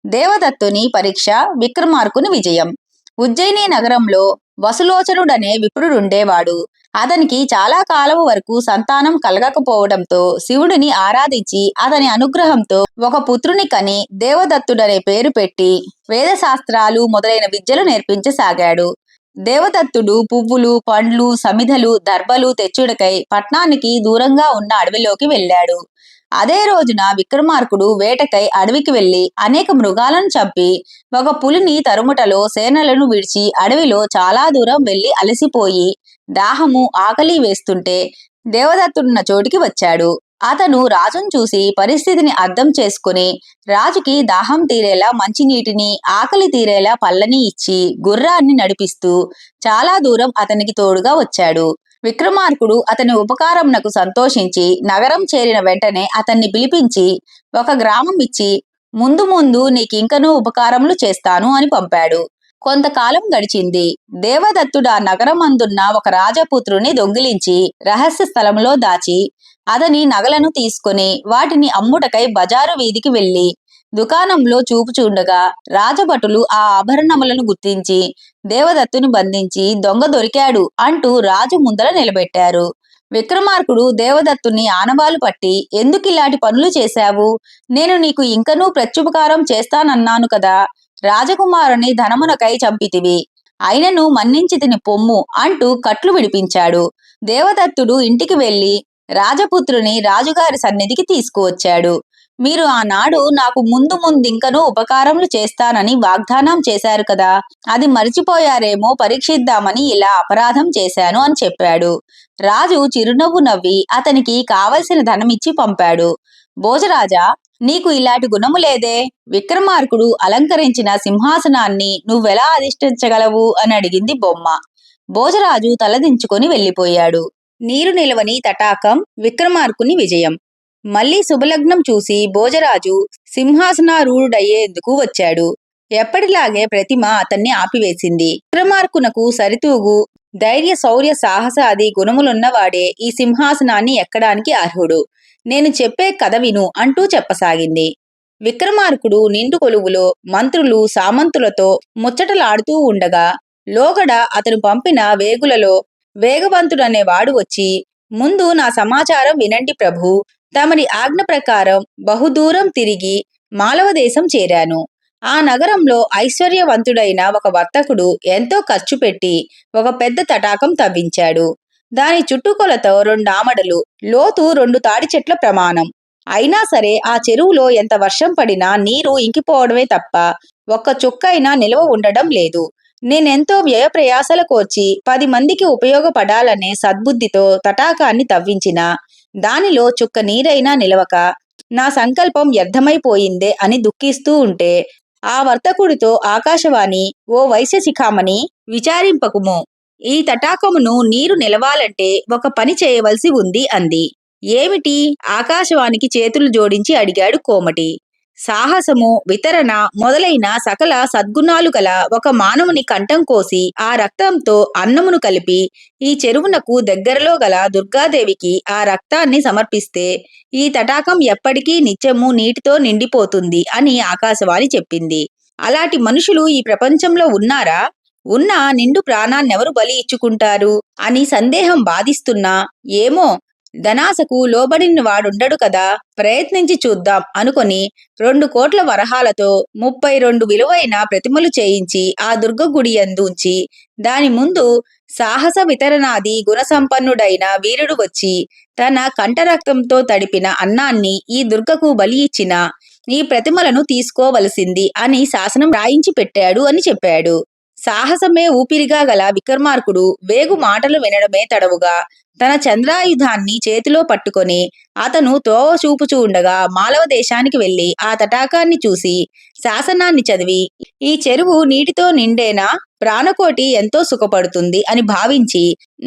దేవదత్తుని పరీక్ష, విక్రమార్కుని విజయం. ఉజ్జయిని నగరంలో వసులోచనుడనే విప్రుడుండేవాడు. అతనికి చాలా కాలం వరకు సంతానం కలగకపోవడంతో శివుడిని ఆరాధించి అతని అనుగ్రహంతో ఒక పుత్రుని కని దేవదత్తుడనే పేరు పెట్టి వేదశాస్త్రాలు మొదలైన విద్యలు నేర్పించసాగాడు. దేవదత్తుడు పువ్వులు, పండ్లు, సమిధలు, దర్భలు తెచ్చుడకై పట్నానికి దూరంగా ఉన్న అడవిలోకి వెళ్ళాడు. అదే రోజున విక్రమార్కుడు వేటకై అడవికి వెళ్లి అనేక మృగాలను చంపి ఒక పులిని తరుముటలో సేనలను విడిచి అడవిలో చాలా దూరం వెళ్లి అలసిపోయి దాహము ఆకలి వేస్తుంటే దేవదత్తుడున్న చోటికి వచ్చాడు. అతను రాజును చూసి పరిస్థితిని అర్థం చేసుకుని రాజుకి దాహం తీరేలా మంచినీటిని, ఆకలి తీరేలా పళ్ళని ఇచ్చి గుర్రాన్ని నడిపిస్తూ చాలా దూరం అతనికి తోడుగా వచ్చాడు. విక్రమార్కుడు అతని ఉపకారమునకు సంతోషించి నగరం చేరిన వెంటనే అతన్ని పిలిపించి ఒక గ్రామం ఇచ్చి ముందు ముందు నీకింకనూ ఉపకారములు చేస్తాను అని పంపాడు. కొంతకాలం గడిచింది. దేవదత్తుడు ఆ నగరమందున్న ఒక రాజపుత్రుని దొంగిలించి రహస్య స్థలంలో దాచి అతని నగలను తీసుకుని వాటిని అమ్ముటకై బజారు వీధికి వెళ్లి దుకాణంలో చూపుచుండగా రాజభటులు ఆ ఆభరణములను గుర్తించి దేవదత్తుని బంధించి దొంగ దొరికాడు అంటూ రాజు ముందర నిలబెట్టారు. విక్రమార్కుడు దేవదత్తుని ఆనవాలు పట్టి ఎందుకిలాంటి పనులు చేశావు? నేను నీకు ఇంకనూ ప్రత్యుపకారం చేస్తానన్నాను కదా. రాజకుమారుని ధనమునకై చంపితివి, అయినను మన్నించితిని పొమ్ము అంటూ కట్లు విడిపించాడు. దేవదత్తుడు ఇంటికి వెళ్లి రాజపుత్రుని రాజుగారి సన్నిధికి తీసుకువచ్చాడు. మీరు ఆనాడు నాకు ముందు ముందింకనూ ఉపకారములు చేస్తానని వాగ్దానం చేశారు కదా, అది మరిచిపోయారేమో పరీక్షిద్దామని ఇలా అపరాధం చేశాను అని చెప్పాడు. రాజు చిరునవ్వు నవ్వి అతనికి కావలసిన ధనమిచ్చి పంపాడు. భోజరాజా, నీకు ఇలాంటి గుణము లేదే. విక్రమార్కుడు అలంకరించిన సింహాసనాన్ని నువ్వెలా అధిష్ఠించగలవు అని అడిగింది బొమ్మ. భోజరాజు తలదించుకొని వెళ్లిపోయాడు. నీరు నిలవని తటాకం విక్రమార్కుని విజయం. మళ్లీ శుభలగ్నం చూసి భోజరాజు సింహాసనారూఢుడయ్యేందుకు వచ్చాడు. ఎప్పటిలాగే ప్రతిమ అతన్ని ఆపివేసింది. విక్రమార్కునకు సరితూగు ధైర్య శౌర్య సాహసాది గుణములున్నవాడే ఈ సింహాసనాన్ని ఎక్కడానికి అర్హుడు. నేను చెప్పే కథ విను అంటూ చెప్పసాగింది. విక్రమార్కుడు నిండు కొలువులో మంత్రులు సామంతులతో ముచ్చటలాడుతూ ఉండగా లోగడ అతను పంపిన వేగులలో వేగవంతుడనేవాడు వచ్చి, ముందు నా సమాచారం వినండి ప్రభు. తమరి ఆజ్ఞ ప్రకారం బహుదూరం తిరిగి మాలవదేశం చేరాను. ఆ నగరంలో ఐశ్వర్యవంతుడైన ఒక వర్తకుడు ఎంతో ఖర్చు పెట్టి ఒక పెద్ద తటాకం తవ్వించాడు. దాని చుట్టుకొలతో 2 ఆమడలు, లోతు 2 తాడి చెట్ల ప్రమాణం. అయినా సరే ఆ చెరువులో ఎంత వర్షం పడినా నీరు ఇంకిపోవడమే తప్ప ఒక్క చుక్కైనా నిల్వ ఉండడం లేదు. నేనెంతో వ్యయ ప్రయాసల కోర్చి 10 మందికి ఉపయోగపడాలనే సద్బుద్ధితో తటాకాన్ని తవ్వించినా దానిలో చుక్క నీరైనా నిలవక నా సంకల్పం వ్యర్థమైపోయిందే అని దుఃఖిస్తూ ఉంటే ఆ వర్తకుడితో ఆకాశవాణి, ఓ వైశ్య శిఖామణి, విచారింపకుము. ఈ తటాకమును నీరు నిలవాలంటే ఒక పని చేయవలసి ఉంది అంది. ఏమిటి? ఆకాశవాణికి చేతులు జోడించి అడిగాడు కోమటి. సాహసము, వితరణ మొదలైన సకల సద్గుణాలు గల ఒక మానవుని కంఠం కోసి ఆ రక్తంతో అన్నమును కలిపి ఈ చెరువునకు దగ్గరలో గల దుర్గాదేవికి ఆ రక్తాన్ని సమర్పిస్తే ఈ తటాకం ఎప్పటికీ నిత్యము నీటితో నిండిపోతుంది అని ఆకాశవాణి చెప్పింది. అలాంటి మనుషులు ఈ ప్రపంచంలో ఉన్నారా? ఉన్న నిండు ప్రాణాన్నెవరు బలి ఇచ్చుకుంటారు అని సందేహం బాధిస్తున్నా, ఏమో ధనాసకు లోబడిన వాడుండడు కదా, ప్రయత్నించి చూద్దాం అనుకొని 2 కోట్ల వరహాలతో 32 విలువైన ప్రతిమలు చేయించి ఆ దుర్గ గుడి యందు ఉంచి దాని ముందు సాహస వితరణాది గుణసంపన్నుడైన వీరుడు వచ్చి తన కంఠరక్తంతో తడిపిన అన్నాన్ని ఈ దుర్గకు బలి ఇచ్చిన ఈ ప్రతిమలను తీసుకోవలసింది అని శాసనం రాయించి పెట్టాడు అని చెప్పాడు. సాహసమే ఊపిరిగా గల విక్రమార్కుడు వేగు మాటలు వినడమే తడవుగా తన చంద్రాయుధాన్ని చేతిలో పట్టుకొని అతను తోవ చూపుచూ ఉండగా మాలవ దేశానికి వెళ్లి ఆ తటాకాన్ని చూసి శాసనాన్ని చదివి ఈ చెరువు నీటితో నిండేనా, ప్రాణకోటి ఎంతో సుఖపడుతుంది అని భావించి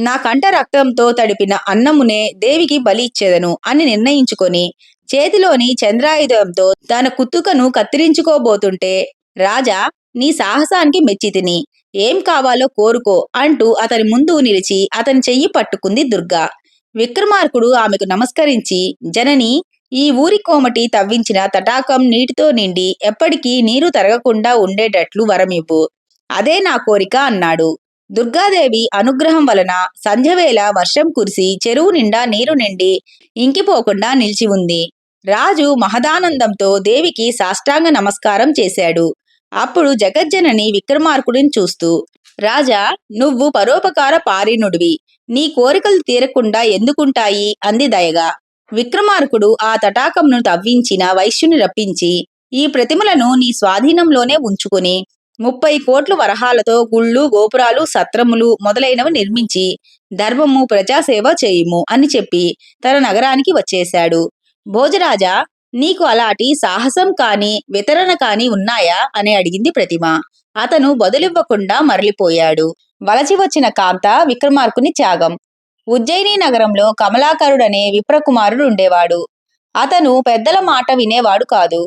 నా కంఠ రక్తంతో తడిపిన అన్నమునే దేవికి బలి ఇచ్చేదను అని నిర్ణయించుకొని చేతిలోని చంద్రాయుధంతో తన కుత్తుకను కత్తిరించుకోబోతుంటే, రాజా, నీ సాహసానికి మెచ్చితిని, ఏం కావాలో కోరుకో అంటూ అతని ముందు నిలిచి అతని చెయ్యి పట్టుకుంది దుర్గా. విక్రమార్కుడు ఆమెకు నమస్కరించి, జనని, ఈ ఊరి కోమటి తవ్వించిన తటాకం నీటితో నిండి ఎప్పటికీ నీరు తరగకుండా ఉండేటట్లు వరమివ్వు. అదే నా కోరిక అన్నాడు. దుర్గాదేవి అనుగ్రహం వలన సంధ్యవేళ వర్షం కురిసి చెరువు నిండా నీరు నిండి ఇంకిపోకుండా నిలిచి ఉంది. రాజు మహదానందంతో దేవికి సాష్టాంగ నమస్కారం చేశాడు. అప్పుడు జగజ్జనని విక్రమార్కుడిని చూస్తూ, రాజా, నువ్వు పరోపకార పారీణుడివి, నీ కోరికలు తీరకుండా ఎందుకుంటాయి అంది దయగా. విక్రమార్కుడు ఆ తటాకంను తవ్వించిన వైశ్యుని రప్పించి, ఈ ప్రతిమలను నీ స్వాధీనంలోనే ఉంచుకుని 30 కోట్ల వరహాలతో గుళ్ళు, గోపురాలు, సత్రములు మొదలైనవి నిర్మించి ధర్మము, ప్రజాసేవ చేయుము అని చెప్పి తన నగరానికి వచ్చేశాడు. భోజరాజా, నీకు అలాంటి సాహసం కాని వితరణ కాని ఉన్నాయా అని అడిగింది ప్రతిమ. అతను బదులివ్వకుండా మరలిపోయాడు. వలచి వచ్చిన కాంత విక్రమార్కుని త్యాగం. ఉజ్జయిని నగరంలో కమలాకరుడనే విప్రకుమారుడు ఉండేవాడు. అతను పెద్దల మాట వినేవాడు కాదు,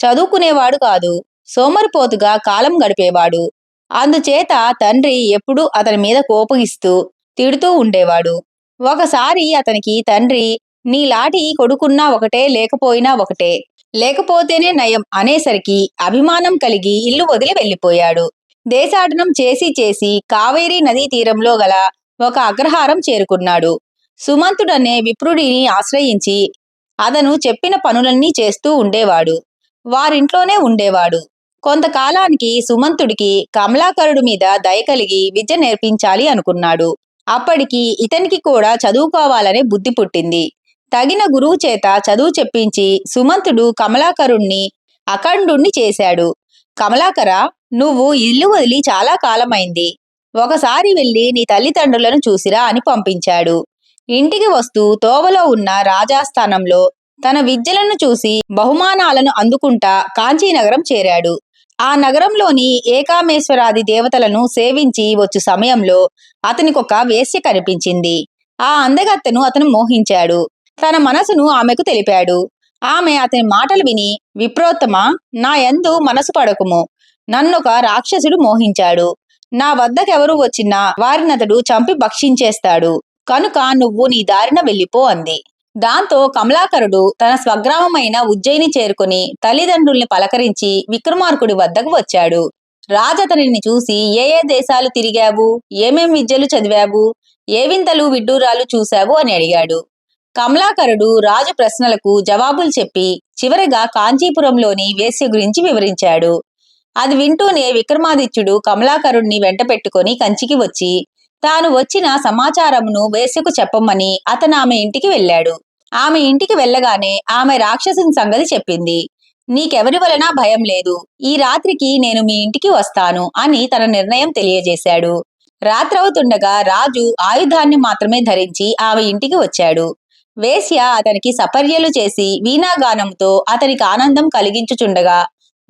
చదువుకునేవాడు కాదు, సోమరిపోతుగా కాలం గడిపేవాడు. అందుచేత తండ్రి ఎప్పుడూ అతని మీద కోపగిస్తూ తిడుతూ ఉండేవాడు. ఒకసారి అతనికి తండ్రి, నీలాటి కొడుకున్నా ఒకటే, లేకపోయినా ఒకటే, లేకపోతేనే నయం అనేసరికి అభిమానం కలిగి ఇల్లు వదిలి వెళ్ళిపోయాడు. దేశాటనం చేసి చేసి కావేరీ నదీ తీరంలో గల ఒక అగ్రహారం చేరుకున్నాడు. సుమంతుడనే విప్రుడిని ఆశ్రయించి అతను చెప్పిన పనులన్నీ చేస్తూ ఉండేవాడు. వారింట్లోనే ఉండేవాడు. కొంతకాలానికి సుమంతుడికి కమలాకరుడి మీద దయ కలిగి విద్య నేర్పించాలి అనుకున్నాడు. అప్పటికి ఇతనికి కూడా చదువుకోవాలనే బుద్ధి పుట్టింది. తగిన గురువు చేత చదువు చెప్పించి సుమంతుడు కమలాకరుణ్ణి అఖండుణ్ణి చేశాడు. కమలాకర, నువ్వు ఇల్లు వదిలి చాలా కాలమైంది. ఒకసారి వెళ్ళి నీ తల్లిదండ్రులను చూసిరా అని పంపించాడు. ఇంటికి వస్తూ తోవలో ఉన్న రాజాస్థానంలో తన విద్యలను చూసి బహుమానాలను అందుకుంటా కాంచీనగరం చేరాడు. ఆ నగరంలోని ఏకామేశ్వరాది దేవతలను సేవించి వచ్చు సమయంలో అతనికొక వేశ్య కనిపించింది. ఆ అందగత్తెను అతను మోహించాడు. తన మనసును ఆమెకు తెలిపాడు. ఆమె అతని మాటలు విని, విప్రోత్తమ, నా యందు మనసు పడకుము. నన్నొక రాక్షసుడు మోహించాడు. నా వద్దకెవరు వచ్చినా వారినతడు చంపి భక్షించేస్తాడు. కనుక నువ్వు నీ దారిన వెళ్ళిపో అంది. దాంతో కమలాకరుడు తన స్వగ్రామమైన ఉజ్జయిని చేరుకుని తల్లిదండ్రుల్ని పలకరించి విక్రమార్కుడి వద్దకు వచ్చాడు. రాజతనిని చూసి, ఏ ఏ దేశాలు తిరిగావు, ఏమేం విద్యలు చదివావు, ఏ వింతలు విడ్డూరాలు చూశావు అని అడిగాడు. కమలాకరుడు రాజు ప్రశ్నలకు జవాబులు చెప్పి చివరగా కాంచీపురంలోని వేశ్య గురించి వివరించాడు. అది వింటూనే విక్రమాదిత్యుడు కమలాకరుణ్ణి వెంట పెట్టుకుని కంచికి వచ్చి తాను వచ్చిన సమాచారమును వేశ్యకు చెప్పమని అతను ఆమె ఇంటికి వెళ్ళాడు. ఆమె ఇంటికి వెళ్ళగానే ఆమె రాక్షసుని సంగతి చెప్పింది. నీకెవరి వలన భయం లేదు, ఈ రాత్రికి నేను మీ ఇంటికి వస్తాను అని తన నిర్ణయం తెలియజేశాడు. రాత్రవుతుండగా రాజు ఆయుధాన్ని మాత్రమే ధరించి ఆమె ఇంటికి వచ్చాడు. వేశ్య అతనికి సపర్యలు చేసి వీణాగానంతో అతనికి ఆనందం కలిగించుచుండగా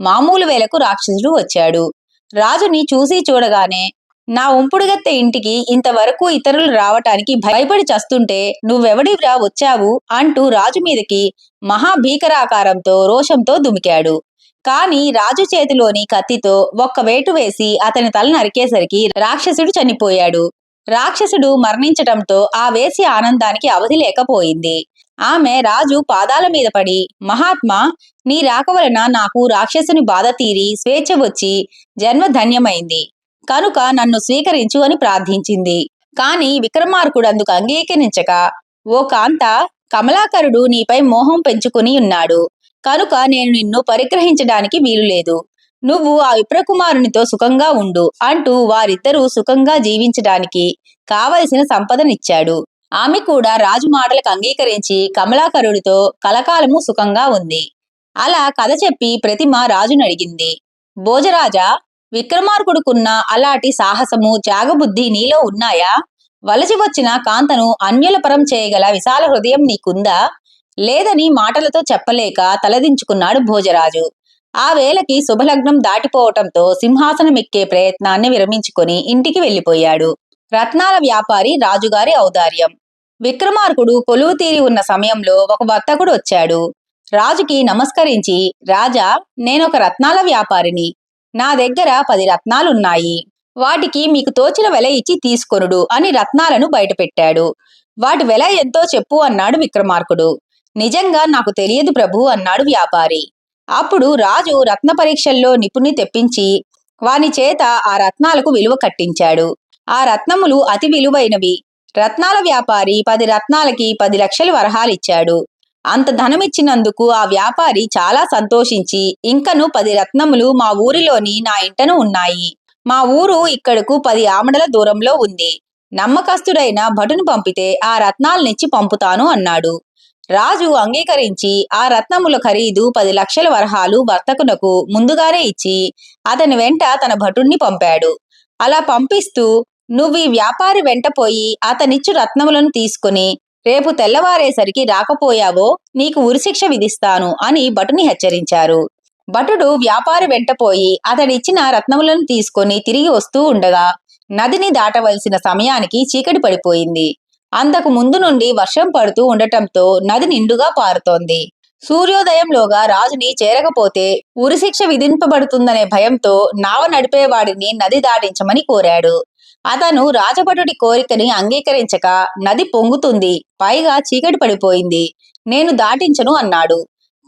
మామూలు వేళకు రాక్షసుడు వచ్చాడు. రాజుని చూసి చూడగానే, నా ఉంపుడుగత్తె ఇంటికి ఇంతవరకు ఇతరులు రావటానికి భయపడి చస్తుంటే నువ్వెవడిరా వచ్చావు అంటూ రాజు మీదకి మహాభీకరాకారంతో రోషంతో దుమికాడు. కాని రాజు చేతిలోని కత్తితో ఒక్క వేటు వేసి అతని తల నరికేసరికి రాక్షసుడు చనిపోయాడు. రాక్షసుడు మరణించటంతో ఆ వేశ్య ఆనందానికి అవధి లేకపోయింది. ఆమె రాజు పాదాల మీద పడి, మహాత్మా, నీ రాక వలన నాకు రాక్షసుని బాధ తీరి స్వేచ్ఛ వచ్చి జన్మ ధన్యమైంది. కనుక నన్ను స్వీకరించు అని ప్రార్థించింది. కాని విక్రమార్కుడు అందుకు అంగీకరించక, ఓ కాంత, కమలాకరుడు నీపై మోహం పెంచుకుని ఉన్నాడు. కనుక నేను నిన్ను పరిగ్రహించడానికి వీలులేదు. నువ్వు ఆ విప్రకుమారునితో సుఖంగా ఉండు అంటూ వారిద్దరూ సుఖంగా జీవించడానికి కావలసిన సంపదనిచ్చాడు. ఆమె కూడా రాజు మాటలకు అంగీకరించి కమలాకరుడితో కలకాలము సుఖంగా ఉంది. అలా కథ చెప్పి ప్రతిమ రాజును అడిగింది. భోజరాజా, విక్రమార్కుడుకున్న అలాంటి సాహసము, త్యాగబుద్ధి నీలో ఉన్నాయా? వలసి వచ్చిన కాంతను అన్యుల పరం చేయగల విశాల హృదయం నీకుందా? లేదని మాటలతో చెప్పలేక తలదించుకున్నాడు భోజరాజు. ఆ వేళకి శుభలగ్నం దాటిపోవటంతో సింహాసనమెక్కే ప్రయత్నాన్ని విరమించుకొని ఇంటికి వెళ్ళిపోయాడు. రత్నాల వ్యాపారి రాజుగారి ఔదార్యం. విక్రమార్కుడు కొలువు తీరి ఉన్న సమయంలో ఒక వర్తకుడు వచ్చాడు. రాజుకి నమస్కరించి, రాజా, నేనొక రత్నాల వ్యాపారిని. నా దగ్గర 10 రత్నాలున్నాయి. వాటికి మీకు తోచిన వెల ఇచ్చి తీసుకొనుడు అని రత్నాలను బయటపెట్టాడు. వాటి వెల ఎంతో చెప్పు అన్నాడు విక్రమార్కుడు. నిజంగా నాకు తెలియదు ప్రభు అన్నాడు వ్యాపారి. అప్పుడు రాజు రత్న పరీక్షల్లో నిపుణుని తెప్పించి వాని చేత ఆ రత్నాలకు విలువ కట్టించాడు. ఆ రత్నములు అతి విలువైనవి. రత్నాల వ్యాపారి 10 రత్నాలకి 10 లక్షల వరహాలిచ్చాడు. అంత ధనమిచ్చినందుకు ఆ వ్యాపారి చాలా సంతోషించి, ఇంకను 10 రత్నములు మా ఊరిలోని నా ఇంటను ఉన్నాయి. మా ఊరు ఇక్కడకు 10 ఆమడల దూరంలో ఉంది. నమ్మకస్తుడైన భటును పంపితే ఆ రత్నాలనిచ్చి పంపుతాను అన్నాడు. రాజు అంగీకరించి ఆ రత్నముల ఖరీదు 10 లక్షల వరహాలు వర్తకునకు ముందుగానే ఇచ్చి అతని వెంట తన భటుణ్ణి పంపాడు. అలా పంపిస్తూ, నువ్వీ వ్యాపారి వెంట పోయి అతనిచ్చు రత్నములను తీసుకుని రేపు తెల్లవారేసరికి రాకపోయావో నీకు ఉరిశిక్ష విధిస్తాను అని భటుని హెచ్చరించారు. భటుడు వ్యాపారి వెంటపోయి అతడిచ్చిన రత్నములను తీసుకొని తిరిగి వస్తూ ఉండగా నదిని దాటవలసిన సమయానికి చీకటి పడిపోయింది. అంతకు ముందు నుండి వర్షం పడుతూ ఉండటంతో నది నిండుగా పారుతోంది. సూర్యోదయంలోగా రాజుని చేరకపోతే ఉరిశిక్ష విధింపబడుతుందనే భయంతో నావ నడిపేవాడిని నది దాటించమని కోరాడు. అతను రాజభటుడి కోరికని అంగీకరించక నది పొంగుతుంది, పైగా చీకటి పడిపోయింది, నేను దాటించను అన్నాడు.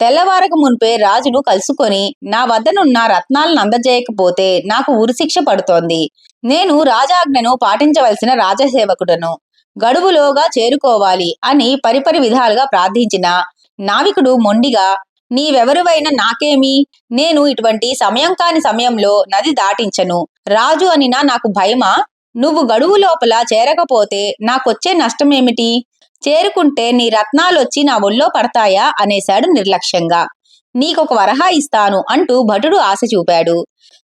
తెల్లవారక మున్పే రాజును కలుసుకొని నా వద్దనున్న రత్నాలను అందజేయకపోతే నాకు ఉరిశిక్ష పడుతోంది. నేను రాజాజ్ఞను పాటించవలసిన రాజసేవకుడను, గడువులోగా చేరుకోవాలి అని పరిపరి విధాలుగా ప్రార్థించిన నావికుడు మొండిగా, నీవెవరివైనా నాకేమి, నేను ఇటువంటి సమయం కాని సమయంలో నది దాటించను. రాజు అనినా నాకు భయమా? నువ్వు గడువు లోపల చేరకపోతే నాకొచ్చే నష్టమేమిటి? చేరుకుంటే నీ రత్నాలొచ్చి నా ఒళ్ళో పడతాయా అనేశాడు నిర్లక్ష్యంగా. నీకొక వరహా ఇస్తాను అంటూ భటుడు ఆశ చూపాడు.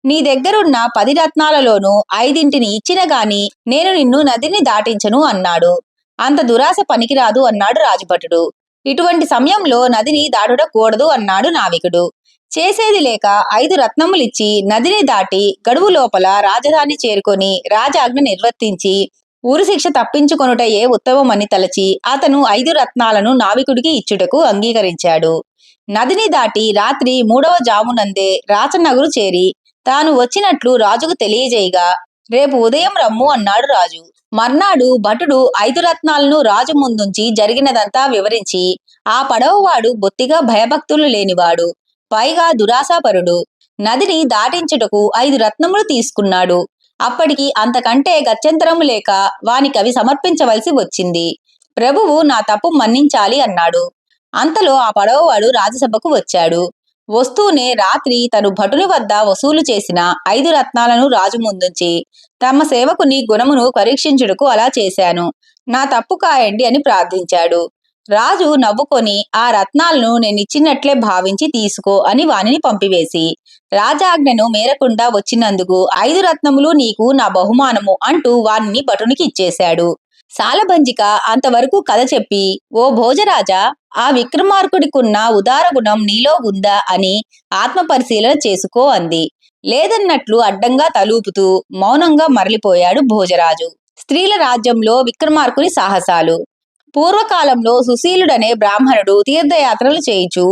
నీ దగ్గరున్న 10 రత్నాలలోనూ 5 ఇచ్చిన గాని నేను నిన్ను నదిని దాటించను అన్నాడు. అంత దురాశ పనికిరాదు అన్నాడు రాజభటుడు. ఇటువంటి సమయంలో నదిని దాటుటకూడదు అన్నాడు నావికుడు. చేసేది లేక 5 రత్నములిచ్చి నదిని దాటి గడువు లోపల రాజధాని చేరుకొని రాజాజ్ఞ నిర్వర్తించి ఉరిశిక్ష తప్పించుకొనుటయే ఉత్తమమని తలచి అతను 5 రత్నాలను నావికుడికి ఇచ్చుటకు అంగీకరించాడు. నదిని దాటి రాత్రి 3వ జామునందే రాచనగరు చేరి తాను వచ్చినట్లు రాజుకు తెలియజేయగా, రేపు ఉదయం రమ్ము అన్నాడు రాజు. మర్నాడు భటుడు 5 రత్నాలను రాజు ముందుంచి జరిగినదంతా వివరించి, ఆ పడవవాడు బొత్తిగా భయభక్తులు లేనివాడు, పైగా దురాశాపరుడు, నదిని దాటించుటకు 5 రత్నములు తీసుకున్నాడు. అప్పటికి అంతకంటే గత్యంతరము లేక వానికవి సమర్పించవలసి వచ్చింది. ప్రభువు నా తప్పు మన్నించాలి అన్నాడు. అంతలో ఆ పడవవాడు రాజసభకు వచ్చాడు. వస్తూనే రాత్రి తను భటుని వద్ద వసూలు చేసిన 5 రత్నాలను రాజు ముందుంచి, తమ సేవకుని గుణమును పరీక్షించుటకు అలా చేశాను, నా తప్పు కాయండి అని ప్రార్థించాడు. రాజు నవ్వుకొని ఆ రత్నాలను నేనిచ్చినట్లే భావించి తీసుకో అని వానిని పంపివేసి, రాజాజ్ఞను మేరకుండా వచ్చినందుకు 5 రత్నములు నీకు నా బహుమానము అంటూ వానిని భటునికి ఇచ్చేశాడు. సాలభంజిక అంతవరకు కథ చెప్పి, ఓ భోజరాజా, ఆ విక్రమార్కుడికున్న ఉదార గుణం నీలో ఉందా అని ఆత్మపరిశీలన చేసుకో అంది. లేదన్నట్లు అడ్డంగా తలూపుతూ మౌనంగా మరలిపోయాడు భోజరాజు. స్త్రీల రాజ్యంలో విక్రమార్కుని సాహసాలు. పూర్వకాలంలో సుశీలుడనే బ్రాహ్మణుడు తీర్థయాత్రలు చేయించు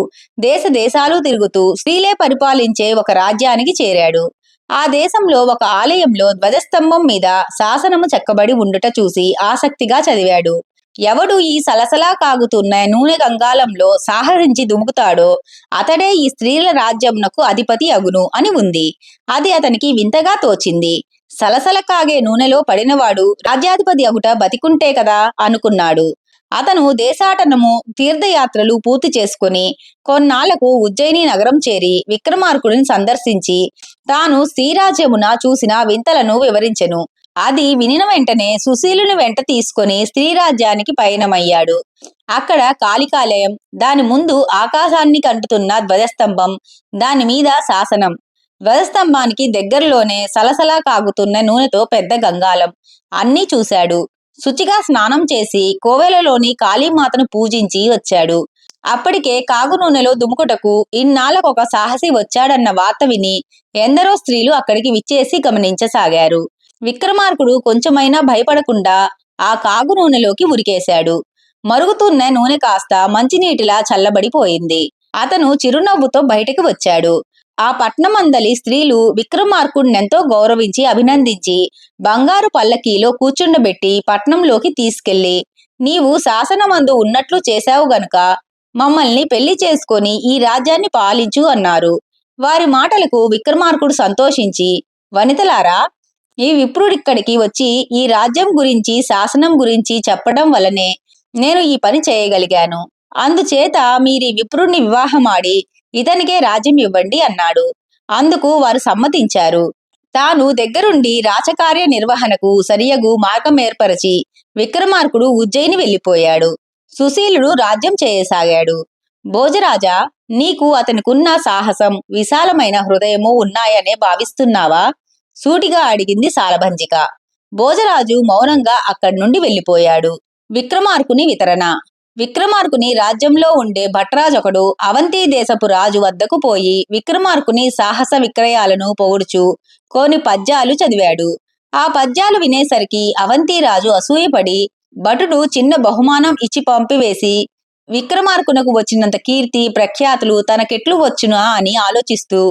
దేశ దేశాలు తిరుగుతూ స్త్రీలే పరిపాలించే ఒక రాజ్యానికి చేరాడు. ఆ దేశంలో ఒక ఆలయంలో ధ్వజస్తంభం మీద శాసనము చెక్కబడి ఉండుట చూసి ఆసక్తిగా చదివాడు. ఎవడు ఈ సలసలా కాగుతున్న నూనె గంగాలంలో సాహరించి దుముకుతాడో అతడే ఈ స్త్రీల రాజ్యంనకు అధిపతి అగును అని ఉంది. అది అతనికి వింతగా తోచింది. సలసల కాగే నూనెలో పడినవాడు రాజ్యాధిపతి అగుట బతికుంటే కదా అనుకున్నాడు. అతను దేశాటనము తీర్థయాత్రలు పూర్తి చేసుకుని కొన్నాళ్లకు ఉజ్జయిని నగరం చేరి విక్రమార్కుడిని సందర్శించి తాను శ్రీరాజ్యమున చూసిన వింతలను వివరించెను. అది వినిన వెంటనే సుశీలుని వెంట తీసుకొని స్త్రీరాజ్యానికి పయనమయ్యాడు. అక్కడ కాళికాలయం, దాని ముందు ఆకాశాన్ని కంటుతున్న ధ్వజస్తంభం, దాని మీద శాసనం, ధ్వజస్తంభానికి దగ్గరలోనే సలసలా కాగుతున్న నూనెతో పెద్ద గంగాలం అన్నీ చూశాడు. శుచిగా స్నానం చేసి కోవెలలోని కాళీమాతను పూజించి వచ్చాడు. అప్పటికే కాగు నూనెలో దుముకుటకు ఇన్నాళ్లకొక సాహసి వచ్చాడన్న వార్త విని ఎందరో స్త్రీలు అక్కడికి విచ్చేసి గమనించసాగారు. విక్రమార్కుడు కొంచెమైనా భయపడకుండా ఆ కాగు నూనెలోకి ఉరికేశాడు. మరుగుతున్న నూనె కాస్త మంచినీటిలా చల్లబడిపోయింది. అతను చిరునవ్వుతో బయటికి వచ్చాడు. ఆ పట్నమందలి స్త్రీలు విక్రమార్కుడినెంతో గౌరవించి అభినందించి బంగారు పల్లకీలో కూర్చుండబెట్టి పట్నంలోకి తీసుకెళ్లి, నీవు శాసనమందు ఉన్నట్లు చేశావు గనుక మమ్మల్ని పెళ్లి చేసుకొని ఈ రాజ్యాన్ని పాలించు అన్నారు. వారి మాటలకు విక్రమార్కుడు సంతోషించి, వనితలారా, ఈ విప్రుడిక్కడికి వచ్చి ఈ రాజ్యం గురించి శాసనం గురించి చెప్పడం వలనే నేను ఈ పని చేయగలిగాను. అందుచేత మీరీ విప్రుడిని వివాహమాడి ఇతనికే రాజ్యం ఇవ్వండి అన్నాడు. అందుకు వారు సమ్మతించారు. తాను దగ్గరుండి రాచకార్య నిర్వహణకు సరియగు మార్గం ఏర్పరచి విక్రమార్కుడు ఉజ్జయిని వెళ్లిపోయాడు. సుశీలుడు రాజ్యం చేయసాగాడు. భోజరాజా, నీకు అతనికున్న సాహసం, విశాలమైన హృదయము ఉన్నాయనే భావిస్తున్నావా? సూటిగా అడిగింది సాలభంజిక. భోజరాజు మౌనంగా అక్కడి నుండి వెళ్ళిపోయాడు. విక్రమార్కుని వితరణ. విక్రమార్కుని రాజ్యంలో ఉండే భట్రాజొకడు అవంతి దేశపు రాజు వద్దకు పోయి విక్రమార్కుని సాహస విక్రయాలను పొగుడుచు కొన్ని పద్యాలు చదివాడు. ఆ పద్యాలు వినేసరికి అవంతిరాజు అసూయపడి భటుడు చిన్న బహుమానం ఇచ్చి పంపివేసి విక్రమార్కునకు వచ్చినంత కీర్తి ప్రఖ్యాతులు తనకెట్లు వచ్చునా అని ఆలోచిస్తూ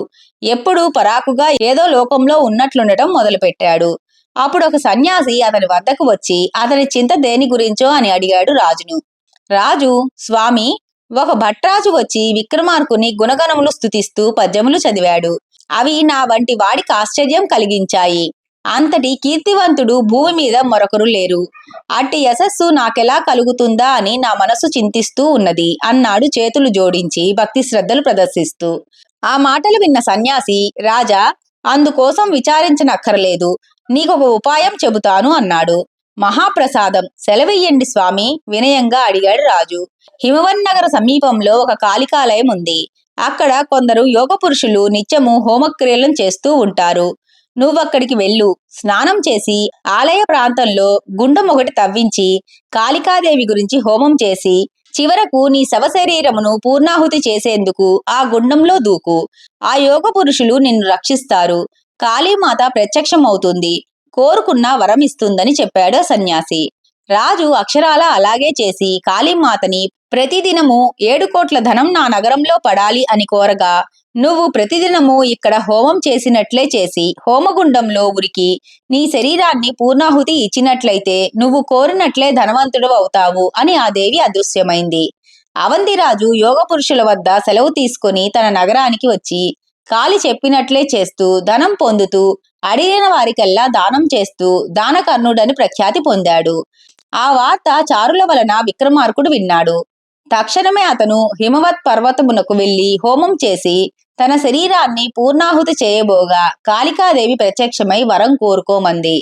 ఎప్పుడూ పరాకుగా ఏదో లోకంలో ఉన్నట్లుండటం మొదలుపెట్టాడు. అప్పుడు ఒక సన్యాసి అతని వద్దకు వచ్చి అతని చింత దేని గురించో అని అడిగాడు రాజును. రాజు, స్వామి, ఒక భట్రాజు వచ్చి విక్రమార్కుని గుణగణములు స్తుతిస్తూ పద్యములు చదివాడు. అవి నా వంటి వాడికి ఆశ్చర్యం కలిగించాయి. అంతటి కీర్తివంతుడు భూమి మీద మరొకరు లేరు. అట్టి యశస్సు నాకెలా కలుగుతుందా అని నా మనసు చింతిస్తూ ఉన్నది అన్నాడు చేతులు జోడించి భక్తి శ్రద్ధలు ప్రదర్శిస్తూ. ఆ మాటలు విన్న సన్యాసి, రాజా, అందుకోసం విచారించనక్కరలేదు, నీకొక ఉపాయం చెబుతాను అన్నాడు. మహాప్రసాదం, సెలవియ్యండి స్వామి, వినయంగా అడిగాడు రాజు. హిమవన్నగర సమీపంలో ఒక కాళికాలయం ఉంది. అక్కడ కొందరు యోగ పురుషులు నిత్యము హోమక్రియలను చేస్తూ ఉంటారు. నువ్వక్కడికి వెళ్ళు. స్నానం చేసి ఆలయ ప్రాంతంలో గుండం ఒకటి తవ్వించి కాళికాదేవి గురించి హోమం చేసి చివరకు నీ శవశరీరమును పూర్ణాహుతి చేసేందుకు ఆ గుండంలో దూకు. ఆ యోగ పురుషులు నిన్ను రక్షిస్తారు. కాళీమాత ప్రత్యక్షమవుతుంది. కోరుకున్న వరం ఇస్తుందని చెప్పాడు సన్యాసి. రాజు అక్షరాల అలాగే చేసి కాళీమాతని ప్రతిదినము 7 కోట్ల ధనం నా నగరంలో పడాలి అని కోరగా, నువ్వు ప్రతిదినము ఇక్కడ హోమం చేసినట్లే చేసి హోమగుండంలో ఉరికి నీ శరీరాన్ని పూర్ణాహుతి ఇచ్చినట్లయితే నువ్వు కోరినట్లే ధనవంతుడు అవుతావు అని ఆ దేవి అదృశ్యమైంది. అవంతిరాజు యోగ పురుషుల వద్ద సెలవు తీసుకుని తన నగరానికి వచ్చి కాళి చెప్పినట్లే చేస్తూ ధనం పొందుతూ అడిగిన వారికల్లా దానం చేస్తూ దానకర్ణుడని ప్రఖ్యాతి పొందాడు. ఆ వార్త చారుల వలన విక్రమార్కుడు విన్నాడు. తక్షణమే అతను హిమవత్ పర్వతమునకు వెళ్లి హోమం చేసి తన శరీరాన్ని పూర్ణాహుతి చేయబోగా కాళికాదేవి ప్రత్యక్షమై వరం కోరుకోమంది.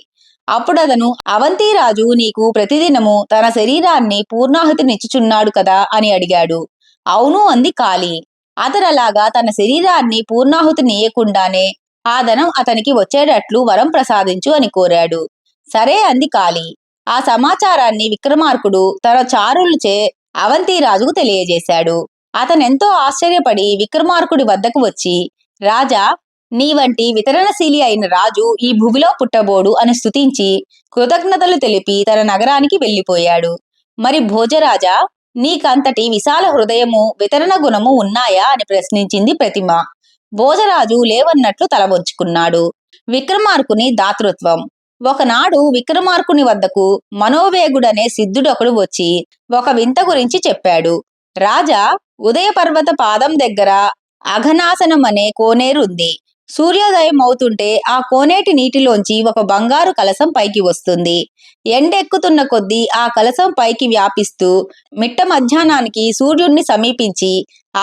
అప్పుడతను, అవంతిరాజు నీకు ప్రతిదినము తన శరీరాన్ని పూర్ణాహుతినిచ్చుచున్నాడు కదా అని అడిగాడు. అవును అంది కాళి. అతనలాగా తన శరీరాన్ని పూర్ణాహుతి నీయకుండానే ఆ ధనం అతనికి వచ్చేటట్లు వరం ప్రసాదించు అని కోరాడు. సరే అంది కాళి. ఆ సమాచారాన్ని విక్రమార్కుడు తన చారులచే అవంతిరాజుకు తెలియజేశాడు. అతనెంతో ఆశ్చర్యపడి విక్రమార్కుడి వద్దకు వచ్చి, రాజా, నీ వంటి వితరణశీలి అయిన రాజు ఈ భూమిలో పుట్టబోడు అని స్తుతించి కృతజ్ఞతలు తెలిపి తన నగరానికి వెళ్ళిపోయాడు. మరి భోజరాజా, నీకంతటి విశాల హృదయము, వితరణ గుణము ఉన్నాయా అని ప్రశ్నించింది ప్రతిమ. భోజరాజు లేవన్నట్లు తల వంచుకున్నాడు. విక్రమార్కుని దాతృత్వం. ఒకనాడు విక్రమార్కుని వద్దకు మనోవేగుడనే సిద్ధుడొకడు వచ్చి ఒక వింత గురించి చెప్పాడు. రాజా, ఉదయపర్వత పాదం దగ్గర అఘనాసనమనే కోనేరుంది. సూర్యోదయం అవుతుంటే ఆ కోనేటి నీటిలోంచి ఒక బంగారు కలశం పైకి వస్తుంది. ఎండెక్కుతున్న కొద్దీ ఆ కలశం పైకి వ్యాపిస్తూ మిట్ట మధ్యాహ్నానికి సూర్యుణ్ణి సమీపించి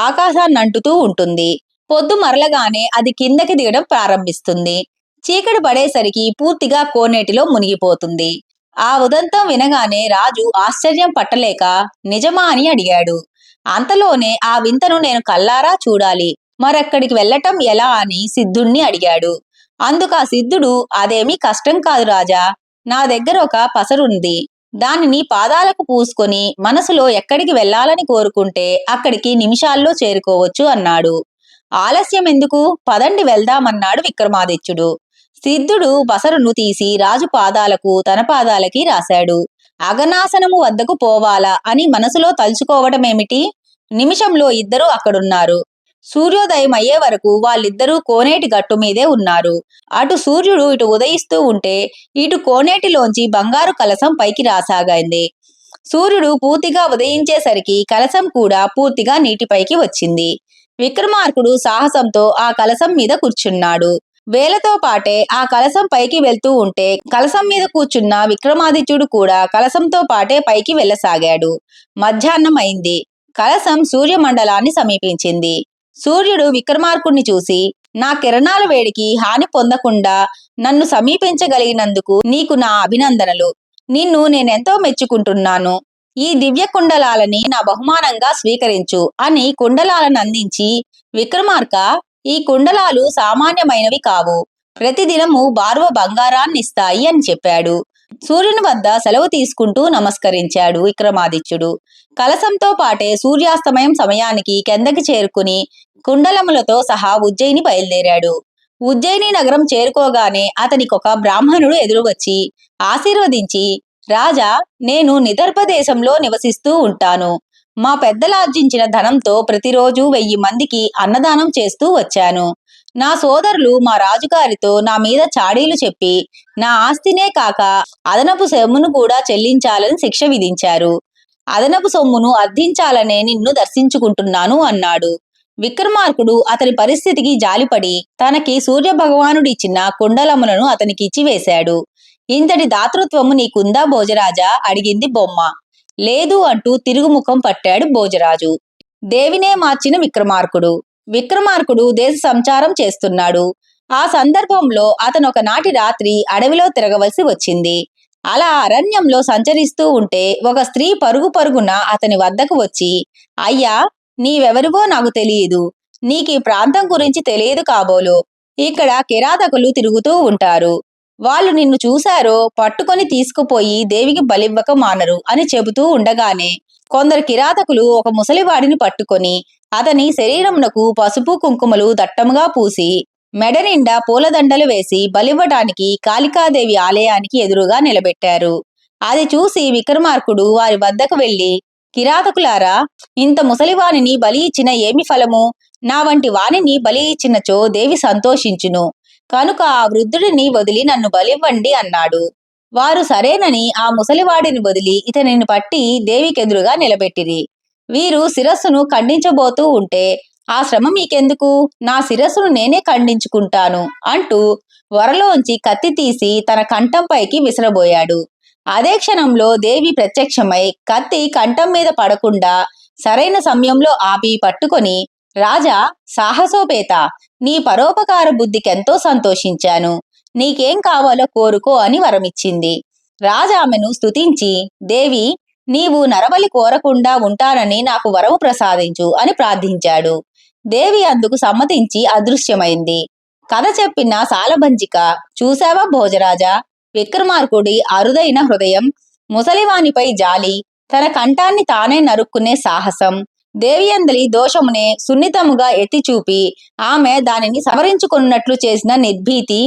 ఆకాశాన్నంటుతూ ఉంటుంది. పొద్దు మరలగానే అది కిందకి దిగడం ప్రారంభిస్తుంది. చీకటి పడేసరికి పూర్తిగా కోనేటిలో మునిగిపోతుంది. ఆ ఉదంతం వినగానే రాజు ఆశ్చర్యం పట్టలేక నిజమా అని అడిగాడు. అంతలోనే ఆ వింతను నేను కల్లారా చూడాలి, మరక్కడికి వెళ్ళటం ఎలా అని సిద్ధుణ్ణి అడిగాడు. అందుకు ఆ సిద్ధుడు, అదేమీ కష్టం కాదు రాజా, నా దగ్గర ఒక పసరుంది. దానిని పాదాలకు పూసుకొని మనసులో ఎక్కడికి వెళ్ళాలని కోరుకుంటే అక్కడికి నిమిషాల్లో చేరుకోవచ్చు అన్నాడు. ఆలస్యం ఎందుకు, పదండి వెళ్దామన్నాడు విక్రమాదిత్యుడు. సిద్ధుడు పసరును తీసి రాజు పాదాలకు తన పాదాలకి రాశాడు. అగనాసనము వద్దకు పోవాలా అని మనసులో తలుచుకోవటమేమిటి? నిమిషంలో ఇద్దరూ అక్కడున్నారు. సూర్యోదయం అయ్యే వరకు వాళ్ళిద్దరూ కోనేటి గట్టు మీదే ఉన్నారు. అటు సూర్యుడు ఇటు ఉదయిస్తూ ఉంటే ఇటు కోనేటిలోంచి బంగారు కలశం పైకి రాసాగింది. సూర్యుడు పూర్తిగా ఉదయించేసరికి కలశం కూడా పూర్తిగా నీటిపైకి వచ్చింది. విక్రమార్కుడు సాహసంతో ఆ కలశం మీద కూర్చున్నాడు. వేలతో పాటే ఆ కలశం పైకి వెళ్తూ ఉంటే కలశం మీద కూర్చున్న విక్రమాదిత్యుడు కూడా కలశంతో పాటే పైకి వెళ్ళసాగాడు. మధ్యాహ్నం అయింది. కలశం సూర్యమండలాన్ని సమీపించింది. సూర్యుడు విక్రమార్కుడిని చూసి, నా కిరణాల వేడికి హాని పొందకుండా నన్ను సమీపించగలిగినందుకు నీకు నా అభినందనలు. నిన్ను నేనెంతో మెచ్చుకుంటున్నాను. ఈ దివ్య కుండలాలని నా బహుమానంగా స్వీకరించు అని కుండలాలను అందించి, విక్రమార్క, ఈ కుండలాలు సామాన్యమైనవి కావు, ప్రతిదినము బార్వ బంగారాన్నిస్తాయి అని చెప్పాడు. సూర్యుని వద్ద సెలవు తీసుకుంటూ నమస్కరించాడు విక్రమాదిత్యుడు. కలశంతో పాటే సూర్యాస్తమయం సమయానికి కిందకి చేరుకుని కుండలములతో సహా ఉజ్జయిని బయలుదేరాడు. ఉజ్జయిని నగరం చేరుకోగానే అతనికొక బ్రాహ్మణుడు ఎదురువచ్చి ఆశీర్వదించి, రాజా, నేను నిదర్భ దేశంలో నివసిస్తూ ఉంటాను. మా పెద్దలార్జించిన ధనంతో ప్రతిరోజు 1000 మందికి అన్నదానం చేస్తూ వచ్చాను. నా సోదరులు మా రాజుగారితో నా మీద చాడీలు చెప్పి నా ఆస్తినే కాక అదనపు సొమ్మును కూడా చెల్లించాలని శిక్ష విధించారు. అదనపు సొమ్మును అర్థించాలనే నిన్ను దర్శించుకుంటున్నాను అన్నాడు. విక్రమార్కుడు అతని పరిస్థితికి జాలిపడి తనకి సూర్య భగవానుడిచ్చిన కుండలములను అతనికి ఇచ్చివేశాడు. ఇంతటి దాతృత్వము నీకుందా భోజరాజా అడిగింది బొమ్మ. లేదు అంటూ తిరుగుముఖం పట్టాడు భోజరాజు. దేవినే మార్చిన విక్రమార్కుడు దేశ సంచారం చేస్తున్నాడు. ఆ సందర్భంలో అతను ఒకనాటి రాత్రి అడవిలో తిరగవలసి వచ్చింది. అలా అరణ్యంలో సంచరిస్తూ ఉంటే ఒక స్త్రీ పరుగు పరుగున అతని వద్దకు వచ్చి, అయ్యా, నీవెవరివో నాకు తెలియదు. నీకీ ప్రాంతం గురించి తెలియదు కాబోలు. ఇక్కడ కిరాతకులు తిరుగుతూ ఉంటారు. వాళ్ళు నిన్ను చూశారో పట్టుకొని తీసుకుపోయి దేవికి బలివ్వక మానరు అని చెబుతూ ఉండగానే కొందరు కిరాతకులు ఒక ముసలివాడిని పట్టుకొని అతని శరీరమునకు పసుపు కుంకుమలు దట్టముగా పూసి మెడ నిండా పూలదండలు వేసి బలివ్వటానికి కాళికాదేవి ఆలయానికి ఎదురుగా నిలబెట్టారు. అది చూసి విక్రమార్కుడు వారి వద్దకు వెళ్లి, కిరాతకులారా, ఇంత ముసలివాణిని బలి ఇచ్చిన ఏమి ఫలము? నా వంటి వాణిని బలి ఇచ్చినచో దేవి సంతోషించును. కనుక ఆ వృద్ధుడిని వదిలి నన్ను బలివ్వండి అన్నాడు. వారు సరేనని ఆ ముసలివాడిని వదిలి ఇతనిని పట్టి దేవికెదురుగా నిలబెట్టిరి. వీరు శిరస్సును ఖండించబోతూ ఉంటే, ఆ శ్రమ మీకెందుకు, నా శిరస్సును నేనే ఖండించుకుంటాను అంటూ వరలోంచి కత్తి తీసి తన కంఠంపైకి విసరబోయాడు. అదే క్షణంలో దేవి ప్రత్యక్షమై కత్తి కంఠం మీద పడకుండా సరైన సమయంలో ఆపి పట్టుకొని, రాజా, సాహసోపేత, నీ పరోపకార బుద్ధికెంతో సంతోషించాను. నీకేం కావాలో కోరుకో అని వరమిచ్చింది. రాజా ఆమెను స్తుతించి, దేవి, నీవు నరబలి కోరకుండా ఉంటానని నాకు వరము ప్రసాదించు అని ప్రార్థించాడు. దేవి అందుకు సమ్మతించి అదృశ్యమైంది. కథ చెప్పిన సాలభంజిక, చూశావా భోజరాజా, విక్రమార్కుడి అరుదైన హృదయం, ముసలివానిపై జాలి, తన కంఠాన్ని తానే నరుక్కునే సాహసం, దేవి అందలి దోషమునే సున్నితముగా ఎత్తిచూపి ఆమె దానిని సవరించుకున్నట్లు చేసిన నిర్భీతి,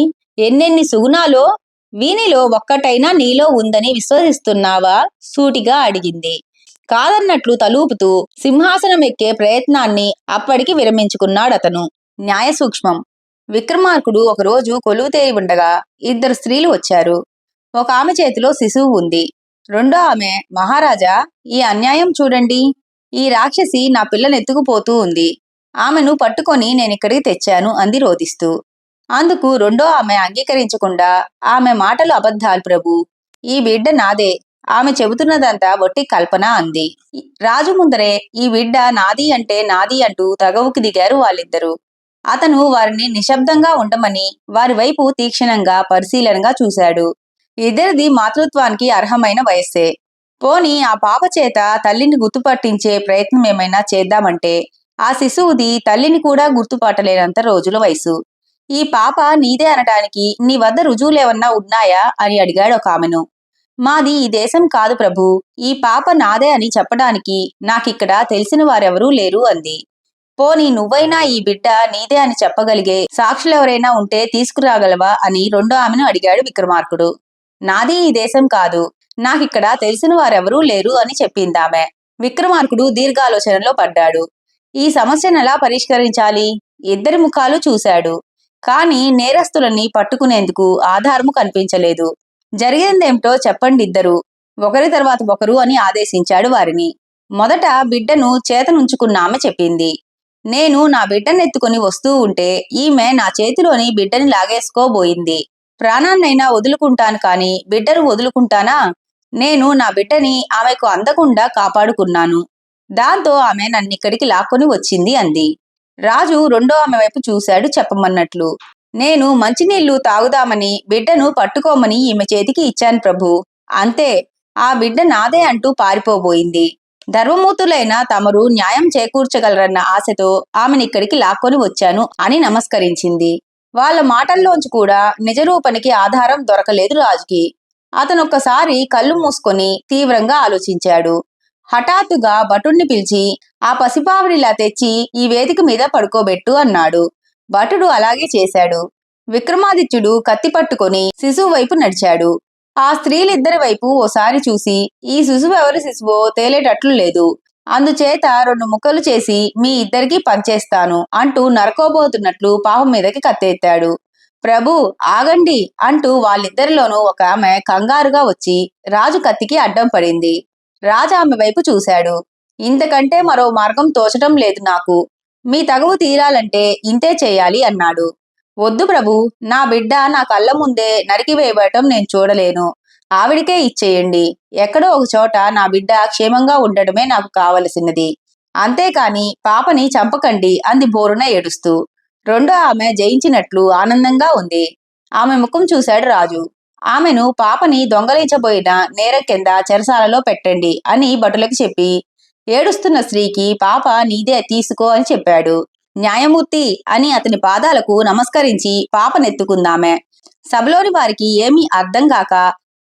ఎన్నెన్ని సుగుణాలో వీనిలో ఒక్కటైనా నీలో ఉందని విశ్వసిస్తున్నావా? సూటిగా అడిగింది. కాదన్నట్లు తలూపుతూ సింహాసనం ఎక్కే ప్రయత్నాన్ని అప్పటికి విరమించుకున్నాడతను. న్యాయ సూక్ష్మం. విక్రమార్కుడు ఒకరోజు కొలువుతేరి ఉండగా 2 స్త్రీలు వచ్చారు. ఒక ఆమె చేతిలో శిశువు ఉంది. రెండో ఆమె, మహారాజా, ఈ అన్యాయం చూడండి. ఈ రాక్షసి నా పిల్లను ఎత్తుకుపోతూ ఉంది. ఆమెను పట్టుకొని నేనిక్కడికి తెచ్చాను అంది రోదిస్తూ. అందుకు రెండో ఆమె అంగీకరించకుండా, ఆమె మాటలు అబద్ధాలు ప్రభు, ఈ బిడ్డ నాదే, ఆమె చెబుతున్నదంతా వట్టి కల్పన అంది. రాజు ముందరే ఈ బిడ్డ నాది అంటే నాది అంటూ తగవుకి దిగారు వాళ్ళిద్దరూ. అతను వారిని నిశ్శబ్దంగా ఉండమని వారి వైపు తీక్షణంగా పరిశీలనగా చూశాడు. ఇద్దరిది మాతృత్వానికి అర్హమైన వయస్సే. పోని ఆ పాప చేత తల్లిని గుర్తుపట్టించే ప్రయత్నం ఏమైనా చేద్దామంటే ఆ శిశువుది తల్లిని కూడా గుర్తుపట్టలేనంత రోజుల వయసు. ఈ పాప నీదే అనడానికి నీ వద్ద రుజువులేవన్నా ఉన్నాయా అని అడిగాడు ఒక ఆమెను. మాది ఈ దేశం కాదు ప్రభు, ఈ పాప నాదే అని చెప్పడానికి నాకిక్కడ తెలిసిన వారెవరూ లేరు అంది. పోనీ నువ్వైనా ఈ బిడ్డ నీదే అని చెప్పగలిగే సాక్షులెవరైనా ఉంటే తీసుకురాగలవా అని రెండో ఆమెను అడిగాడు విక్రమార్కుడు. నాది ఈ దేశం కాదు, నాకిక్కడ తెలిసిన వారెవరూ లేరు అని చెప్పిందామె. విక్రమార్కుడు దీర్ఘాలోచనలో పడ్డాడు. ఈ సమస్యను ఎలా పరిష్కరించాలి? ఇద్దరి ముఖాలు చూశాడు. కాని నేరస్తులని పట్టుకునేందుకు ఆధారము కనిపించలేదు. జరిగిందేమిటో చెప్పండి ఇద్దరు, ఒకరి తర్వాత ఒకరు అని ఆదేశించాడు వారిని. మొదట బిడ్డను చేతనుంచుకున్న ఆమె చెప్పింది. నేను నా బిడ్డనెత్తుకుని వస్తూ ఉంటే ఈమె నా చేతిలోని బిడ్డని లాగేసుకోబోయింది. ప్రాణాన్నైనా వదులుకుంటాను కాని బిడ్డను వదులుకుంటానా? నేను నా బిడ్డని ఆమెకు అందకుండా కాపాడుకున్నాను. దాంతో ఆమె నన్నిక్కడికి లాక్కొని వచ్చింది అంది. రాజు రెండో ఆమె వైపు చూశాడు చెప్పమన్నట్లు. నేను మంచినీళ్లు తాగుదామని బిడ్డను పట్టుకోమని ఈమె చేతికి ఇచ్చాను ప్రభు, అంతే. ఆ బిడ్డ నాదే అంటూ పారిపోబోయింది. ధర్మమూర్తులైన తమరు న్యాయం చేకూర్చగలరన్న ఆశతో ఆమెనిక్కడికి లాక్కొని వచ్చాను అని నమస్కరించింది. వాళ్ళ మాటల్లోంచి కూడా నిజరూపనికి ఆధారం దొరకలేదు రాజుకి. అతనొక్కసారి కళ్ళు మూసుకొని తీవ్రంగా ఆలోచించాడు. హఠాత్తుగా భటుణ్ణి పిలిచి ఆ పసిపావనిలా తెచ్చి ఈ వేదిక మీద పడుకోబెట్టు అన్నాడు. భటుడు అలాగే చేశాడు. విక్రమాదిత్యుడు కత్తి పట్టుకొని శిశువు వైపు నడిచాడు. ఆ స్త్రీలిద్దరి వైపు ఓసారి చూసి ఈ శిశువు ఎవరి శిశువో తేలేటట్లు లేదు. అందుచేత 2 ముక్కలు చేసి మీ ఇద్దరికీ పంచేస్తాను అంటూ నరకోబోతున్నట్లు పాపం మీదకి కత్తెత్తాడు. ప్రభు ఆగండి అంటూ వాళ్ళిద్దరిలోనూ ఒక ఆమె కంగారుగా వచ్చి రాజు కత్తికి అడ్డం పడింది. రాజు ఆమె వైపు చూశాడు. ఇంతకంటే మరో మార్గం తోచటం లేదు నాకు. మీ తగవు తీరాలంటే ఇంతే చేయాలి అన్నాడు. వద్దు ప్రభు, నా బిడ్డ నా కళ్ళ ముందే నరికివేయబడటం నేను చూడలేను. ఆవిడికే ఇచ్చేయండి. ఎక్కడో ఒక చోట నా బిడ్డ క్షేమంగా ఉండటమే నాకు కావలసినది. అంతేకాని పాపని చంపకండి అంది బోరున ఏడుస్తూ. రెండో ఆమె జయించినట్లు ఆనందంగా ఉంది. ఆమె ముఖం చూశాడు రాజు. ఆమెను పాపని దొంగలించబోయిన నేరం కింద చెరసాలలో పెట్టండి అని భటులకు చెప్పి ఏడుస్తున్న స్త్రీకి పాప నీదే తీసుకో అని చెప్పాడు. న్యాయమూర్తి అని అతని పాదాలకు నమస్కరించి పాపనెత్తుకుందామె. సభలోని వారికి ఏమీ అర్థం కాక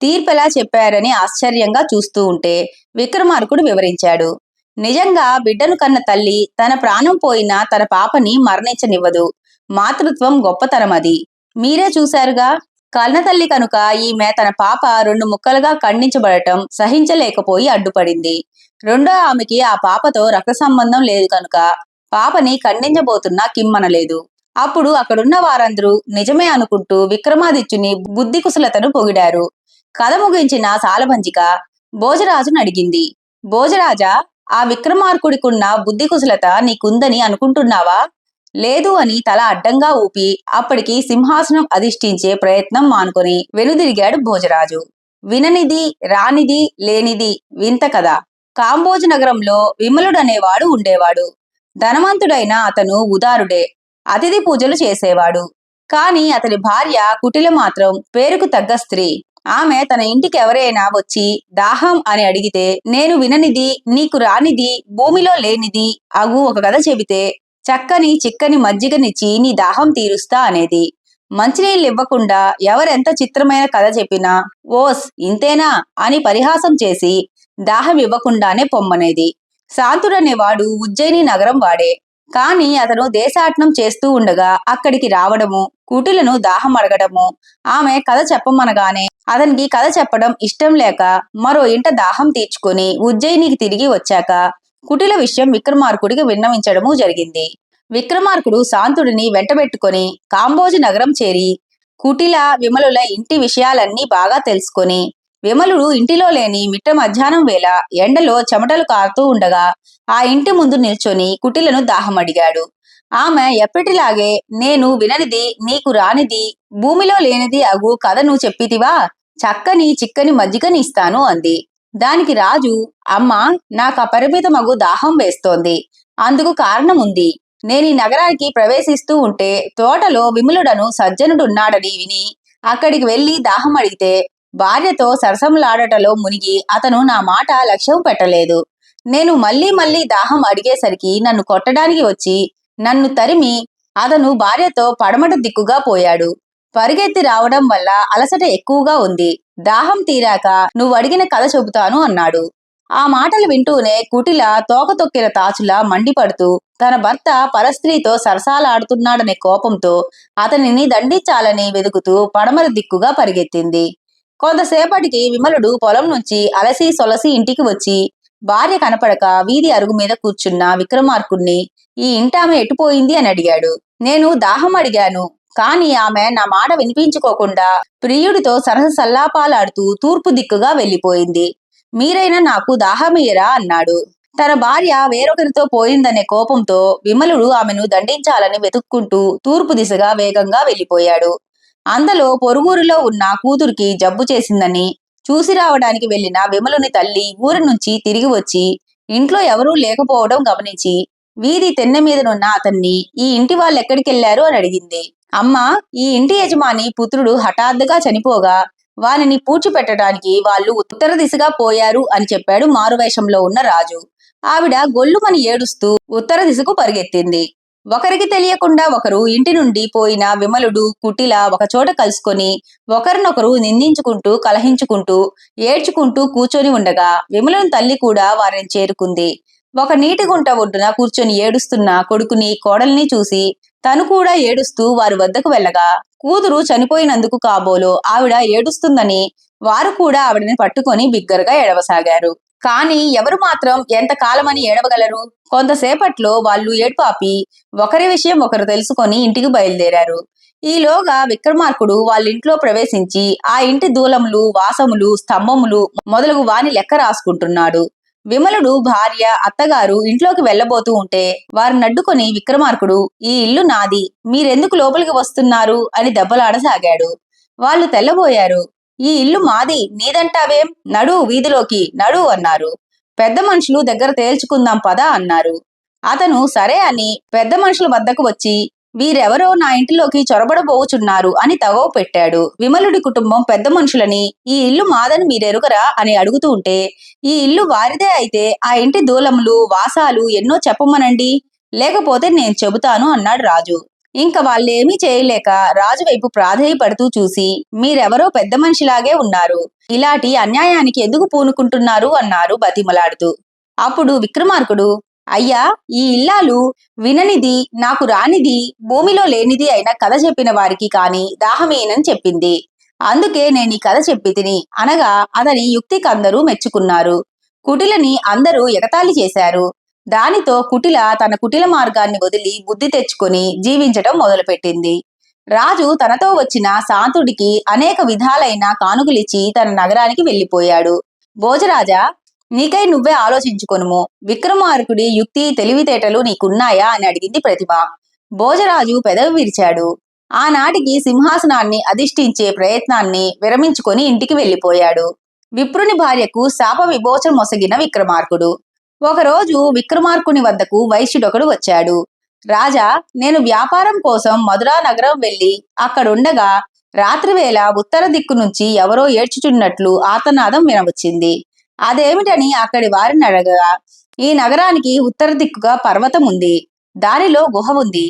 తీర్పెలా చెప్పారని ఆశ్చర్యంగా చూస్తూ ఉంటే విక్రమార్కుడు వివరించాడు. నిజంగా బిడ్డను కన్న తల్లి తన ప్రాణం పోయినా తన పాపని మరణించనివ్వదు. మాతృత్వం గొప్పతనమది. మీరే చూశారుగా. కన్నతల్లి కనుక ఈమె తన పాప 2 ముక్కలుగా ఖండించబడటం సహించలేకపోయి అడ్డుపడింది. రెండో ఆమెకి ఆ పాపతో రక్త సంబంధం లేదు కనుక పాపని ఖండించబోతున్నా కిమ్మనలేదు. అప్పుడు అక్కడున్న వారందరూ నిజమే అనుకుంటూ విక్రమాదిత్యుని బుద్ధి కుశలతను పొగిడారు. కథ ముగించిన సాలభంజిక భోజరాజును అడిగింది. భోజరాజా, ఆ విక్రమార్కుడికున్న బుద్ధి కుశలత నీకుందని అనుకుంటున్నావా? లేదు అని తల అడ్డంగా ఊపి అప్పటికి సింహాసనం అధిష్ఠించే ప్రయత్నం మానుకొని వెనుదిరిగాడు భోజరాజు. విననిది, రానిది, లేనిది వింత కదా. కాంబోజు నగరంలో విమలుడనేవాడు ఉండేవాడు. ధనవంతుడైన అతను ఉదారుడే. అతిథి పూజలు చేసేవాడు. కాని అతని భార్య కుటిల మాత్రం పేరుకు తగ్గ స్త్రీ. ఆమె తన ఇంటికి ఎవరైనా వచ్చి దాహం అని అడిగితే నేను విననిది, నీకు రానిది, భూమిలో లేనిది అగు ఒక కథ చెబితే చక్కని చిక్కని మజ్జిగనిచ్చి నీ దాహం తీరుస్తా అనేది. మంచినీళ్ళు ఇవ్వకుండా ఎవరెంత చిత్రమైన కథ చెప్పినా ఓస్ ఇంతేనా అని పరిహాసం చేసి దాహం ఇవ్వకుండానే పొమ్మనేది. శాంతుడనేవాడు ఉజ్జయిని నగరం వాడే. కాని అతను దేశాటనం చేస్తూ ఉండగా అక్కడికి రావడము, కుటిలను దాహం అడగడము, ఆమె కథ చెప్పమనగానే అతనికి కథ చెప్పడం ఇష్టం లేక మరో ఇంట దాహం తీర్చుకుని ఉజ్జయినికి తిరిగి వచ్చాక కుటిల విషయం విక్రమార్కుడికి విన్నవించడము జరిగింది. విక్రమార్కుడు శాంతుడిని వెంటబెట్టుకొని కాంబోజు నగరం చేరి కుటిల, విమలుల ఇంటి విషయాలన్నీ బాగా తెలుసుకొని విమలుడు ఇంటిలో లేని మిట్ట మధ్యాహ్నం వేళ ఎండలో చెమటలు కారుతూ ఉండగా ఆ ఇంటి ముందు నిల్చొని కుటిలను దాహం అడిగాడు. ఆమె ఎప్పటిలాగే నేను విననిది, నీకు రానిది, భూమిలో లేనిది అగు కథను చెప్పితివా, చక్కని చిక్కని మజ్జిగని ఇస్తాను అంది. దానికి రాజు, అమ్మా, నాకు అపరిమితమగు దాహం వేస్తోంది. అందుకు కారణం ఉంది. నేను ఈ నగరానికి ప్రవేశిస్తూ ఉంటే తోటలో విమలుడను సజ్జనుడున్నాడని విని అక్కడికి వెళ్లి దాహం అడిగితే భార్యతో సరసంలాడటలో మునిగి అతను నా మాట లక్ష్యం పెట్టలేదు. నేను మళ్లీ మళ్లీ దాహం అడిగేసరికి నన్ను కొట్టడానికి వచ్చి నన్ను తరిమి అతను భార్యతో పడమట దిక్కుగా పోయాడు. పరిగెత్తి రావడం వల్ల అలసట ఎక్కువగా ఉంది. దాహం తీరాక నువ్వు అడిగిన కథ చెబుతాను అన్నాడు. ఆ మాటలు వింటూనే కుటిల తోక తొక్కిన తాచులా మండిపడుతూ తన భర్త పరస్త్రీతో సరసాలాడుతున్నాడనే కోపంతో అతనిని దండించాలని వెదుకుతూ పడమర దిక్కుగా పరిగెత్తింది. కొంతసేపటికి విమలుడు పొలం నుంచి అలసి సొలసి ఇంటికి వచ్చి భార్య కనపడక వీధి అరుగు మీద కూర్చున్న విక్రమార్కుణ్ణి ఈ ఇంటామె ఎటుపోయింది అని అడిగాడు. నేను దాహం అడిగాను, కాని ఆమె నా మాట వినిపించుకోకుండా ప్రియుడితో సరస సల్లాపాలాడుతూ తూర్పు దిక్కుగా వెళ్లిపోయింది. మీరైనా నాకు దాహమీయరా అన్నాడు. తన భార్య వేరొకరితో పోయిందనే కోపంతో విమలుడు ఆమెను దండించాలని వెతుక్కుంటూ తూర్పు దిశగా వేగంగా వెళ్లిపోయాడు. అందులో పొరుగురులో ఉన్న కూతురికి జబ్బు చేసిందని చూసి రావడానికి వెళ్లిన విమలుని తల్లి ఊరి నుంచి తిరిగి వచ్చి ఇంట్లో ఎవరూ లేకపోవడం గమనించి వీధి తెన్నె మీదనున్న అతన్ని ఈ ఇంటి వాళ్ళెక్కడికెళ్లారు అని అడిగింది. అమ్మా, ఈ ఇంటి యజమాని పుత్రుడు హఠాత్తుగా చనిపోగా వానిని పూడ్చిపెట్టడానికి వాళ్ళు ఉత్తర దిశగా పోయారు అని చెప్పాడు మారువేషంలో ఉన్న రాజు. ఆవిడ గొల్లుమని ఏడుస్తూ ఉత్తర దిశకు పరిగెత్తింది. ఒకరికి తెలియకుండా ఒకరు ఇంటి నుండి పోయిన విమలుడు, కుటిల ఒకచోట కలుసుకొని ఒకరినొకరు నిందించుకుంటూ, కలహించుకుంటూ, ఏడ్చుకుంటూ కూర్చొని ఉండగా విమలుని తల్లి కూడా వారిని చేరుకుంది. ఒక నీటి గుంట ఒడ్డున కూర్చొని ఏడుస్తున్న కొడుకుని, కోడల్ని చూసి తను కూడా ఏడుస్తూ వారి వద్దకు వెళ్ళగా, కూతురు చనిపోయినందుకు కాబోలో ఆవిడ ఏడుస్తుందని వారు కూడా ఆవిడని పట్టుకొని బిగ్గరగా ఏడవసాగారు. కాని ఎవరు మాత్రం ఎంతకాలమని ఏడవగలరు? కొంతసేపట్లో వాళ్ళు ఏడ్పాపి ఒకరి విషయం ఒకరు తెలుసుకొని ఇంటికి బయలుదేరారు. ఈలోగా విక్రమార్కుడు వాళ్ళింట్లో ప్రవేశించి ఆ ఇంటి దూలములు, వాసములు, స్తంభములు మొదలగు వాని లెక్క రాసుకుంటున్నాడు. విమలుడు భార్య, అత్తగారు ఇంట్లోకి వెళ్లబోతూ ఉంటే వారినడ్డుకొని విక్రమార్కుడు, ఈ ఇల్లు నాది, మీరెందుకు లోపలికి వస్తున్నారు అని దెబ్బలాడసాగాడు. వాళ్ళు తెల్లబోయారు. ఈ ఇల్లు మాది, నీదంటావేం? నడు వీధిలోకి నడు అన్నారు. పెద్ద మనుషులు దగ్గర తేల్చుకుందాం పదా అన్నారు. అతను సరే అని పెద్ద మనుషుల వద్దకు వచ్చి, వీరెవరో నా ఇంటిలోకి చొరబడబోచున్నారు అని తగవు పెట్టాడు. విమలుడి కుటుంబం పెద్ద మనుషులని ఈ ఇల్లు మాదని మీరెరుగరా అని అడుగుతూ ఉంటే, ఈ ఇల్లు వారిదే అయితే ఆ ఇంటి దూలములు, వాసాలు ఎన్నో చెప్పమనండి, లేకపోతే నేను చెబుతాను అన్నాడు రాజు. ఇంక వాళ్ళేమీ చేయలేక రాజు వైపు ప్రాధేయపడుతూ చూసి, మీరెవరో పెద్ద మనిషిలాగే ఉన్నారు, ఇలాంటి అన్యాయానికి ఎందుకు పూనుకుంటున్నారు అన్నారు బతిమలాడుతూ. అప్పుడు విక్రమార్కుడు, అయ్యా, ఈ ఇల్లాలు విననిది, నాకు రానిది, భూమిలో లేనిది అయిన కథ చెప్పిన వారికి కాని దాహమేనని చెప్పింది. అందుకే నేను ఈ కథ చెప్పి తిని అనగా అతని యుక్తికి అందరూ మెచ్చుకున్నారు. కుటిలని అందరూ ఎగతాళి చేశారు. దానితో కుటిల తన కుటిల మార్గాన్ని వదిలి బుద్ధి తెచ్చుకొని జీవించటం మొదలుపెట్టింది. రాజు తనతో వచ్చిన శాంతుడికి అనేక విధాలైన కానుకలిచ్చి తన నగరానికి వెళ్లిపోయాడు. భోజరాజా, నీకై నువ్వే ఆలోచించుకొనుము. విక్రమార్కుడి యుక్తి, తెలివితేటలు నీకున్నాయా అని అడిగింది ప్రతిమ. భోజరాజు పెదవి విరిచాడు. ఆనాటికి సింహాసనాన్ని అధిష్ఠించే ప్రయత్నాన్ని విరమించుకొని ఇంటికి వెళ్లిపోయాడు. విప్రుని భార్యకు శాప విమోచన మొసగిన విక్రమార్కుడు. ఒకరోజు విక్రమార్కుని వద్దకు వైశ్యుడొకడు వచ్చాడు. రాజా, నేను వ్యాపారం కోసం మధురా నగరం వెళ్లి అక్కడుండగా రాత్రివేళ ఉత్తర దిక్కు నుంచి ఎవరో ఏడ్చుచున్నట్లు ఆర్తనాదం వినవచ్చింది. అదేమిటని అక్కడి వారిని అడగగా, ఈ నగరానికి ఉత్తర దిక్కుగా పర్వతం ఉంది, దానిలో గుహ ఉంది,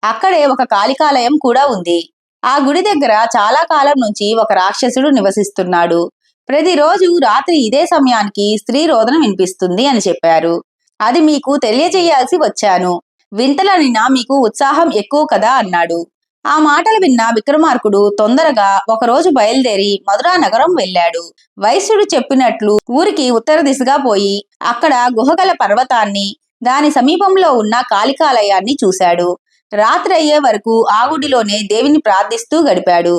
అక్కడే ఒక కాళికాలయం కూడా ఉంది. ఆ గుడి దగ్గర చాలా కాలం నుంచి ఒక రాక్షసుడు నివసిస్తున్నాడు. ప్రతిరోజు రాత్రి ఇదే సమయానికి స్త్రీ రోదన వినిపిస్తుంది అని చెప్పారు. అది మీకు తెలియజేయాల్సి వచ్చాను. వింతలనినా మీకు ఉత్సాహం ఎక్కువ కదా అన్నాడు. ఆ మాటలు విన్న విక్రమార్కుడు తొందరగా ఒకరోజు బయలుదేరి మధురా నగరం వెళ్ళాడు. వైశ్యుడు చెప్పినట్లు ఊరికి ఉత్తర దిశగా పోయి అక్కడ గుహగల పర్వతాన్ని, దాని సమీపంలో ఉన్న కాళికాలయాన్ని చూశాడు. రాత్రి అయ్యే వరకు ఆ గుడిలోనే దేవిని ప్రార్థిస్తూ గడిపాడు.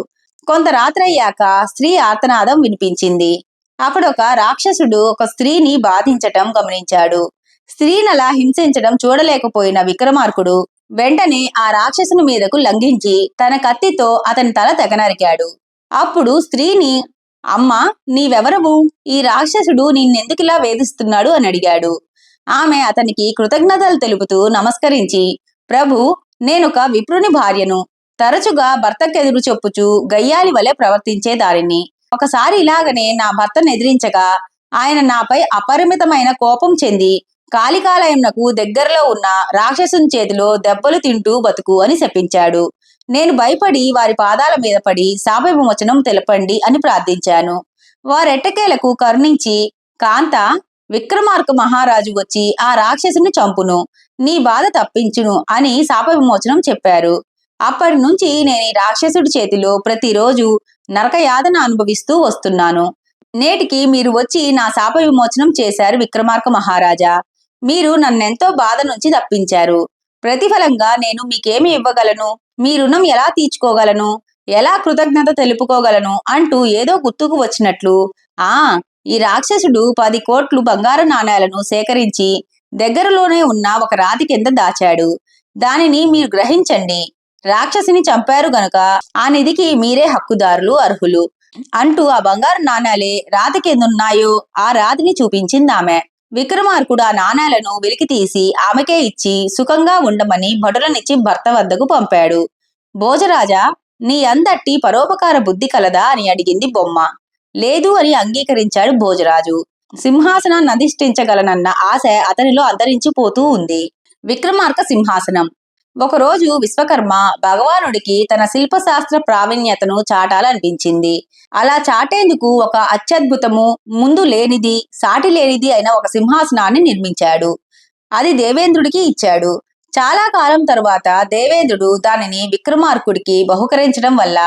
కొంత రాత్రయ్యాక స్త్రీ ఆర్తనాదం వినిపించింది. అప్పుడొక రాక్షసుడు ఒక స్త్రీని బాధించటం గమనించాడు. స్త్రీనలా హింసించడం చూడలేకపోయిన విక్రమార్కుడు వెంటనే ఆ రాక్షసుని మీదకు లంఘించి తన కత్తితో అతని తల తెగనరికాడు. అప్పుడు స్త్రీని, అమ్మా, నీవెవరవు? ఈ రాక్షసుడు నిన్నెందుకిలా వేధిస్తున్నాడు అని అడిగాడు. ఆమె అతనికి కృతజ్ఞతలు తెలుపుతూ నమస్కరించి, ప్రభు, నేనొక విప్రుని భార్యను. తరచుగా భర్తకెదురు చెప్పుచూ గయ్యాలి వలె ప్రవర్తించేదారిని. ఒకసారి ఇలాగనే నా భర్తను ఎదిరించగా ఆయన నాపై అపరిమితమైన కోపం చెంది కాళికాలయంనకు దగ్గరలో ఉన్న రాక్షసుని చేతిలో దెబ్బలు తింటూ బతుకు అని శపించాడు. నేను భయపడి వారి పాదాల మీద పడి శాప విమోచనం తెలపండి అని ప్రార్థించాను. వారెట్టకేలకు కరుణించి, కాంత, విక్రమార్క మహారాజు వచ్చి ఆ రాక్షసుని చంపును, నీ బాధ తప్పించును అని శాప విమోచనం చెప్పారు. అప్పటి నుంచి నేను ఈ రాక్షసుడి చేతిలో ప్రతిరోజు నరకయాతన అనుభవిస్తూ వస్తున్నాను. నేటికి మీరు వచ్చి నా శాప విమోచనం చేశారు విక్రమార్క మహారాజా. మీరు నన్నెంతో బాధ నుంచి తప్పించారు. ప్రతిఫలంగా నేను మీకేమి ఇవ్వగలను? మీ రుణం ఎలా తీర్చుకోగలను? ఎలా కృతజ్ఞత తెలుపుకోగలను అంటూ ఏదో గుర్తుకు వచ్చినట్లు, ఈ రాక్షసుడు 10 కోట్లు బంగారు నాణేలను సేకరించి దగ్గరలోనే ఉన్న ఒక రాతి కింద దాచాడు. దానిని మీరు గ్రహించండి. రాక్షసిని చంపారు గనుక ఆ నిధికి మీరే హక్కుదారులు, అర్హులు అంటూ ఆ బంగారు నాణేలే రాతి కిందున్నాయో ఆ రాతిని చూపించింది ఆమె. విక్రమార్కుడు ఆ నాణేలను వెలికి తీసి ఆమెకే ఇచ్చి సుఖంగా ఉండమని భటులనిచ్చి భర్త వద్దకు పంపాడు. భోజరాజా, నీ అందట్టి పరోపకార బుద్ధి కలదా అని అడిగింది బొమ్మ. లేదు అని అంగీకరించాడు భోజరాజు. సింహాసనాన్ని అధిష్ఠించగలనన్న ఆశ అతనిలో అంతరించిపోతూ ఉంది. విక్రమార్క సింహాసనం. ఒకరోజు విశ్వకర్మ భగవానుడికి తన శిల్పశాస్త్ర ప్రావీణ్యతను చాటాలనిపించింది. అలా చాటేందుకు ఒక అత్యద్భుతము, ముందు లేనిది, సాటి లేనిది అయిన ఒక సింహాసనాన్ని నిర్మించాడు. అది దేవేంద్రుడికి ఇచ్చాడు. చాలా కాలం తరువాత దేవేంద్రుడు దానిని విక్రమార్కుడికి బహుకరించడం వల్ల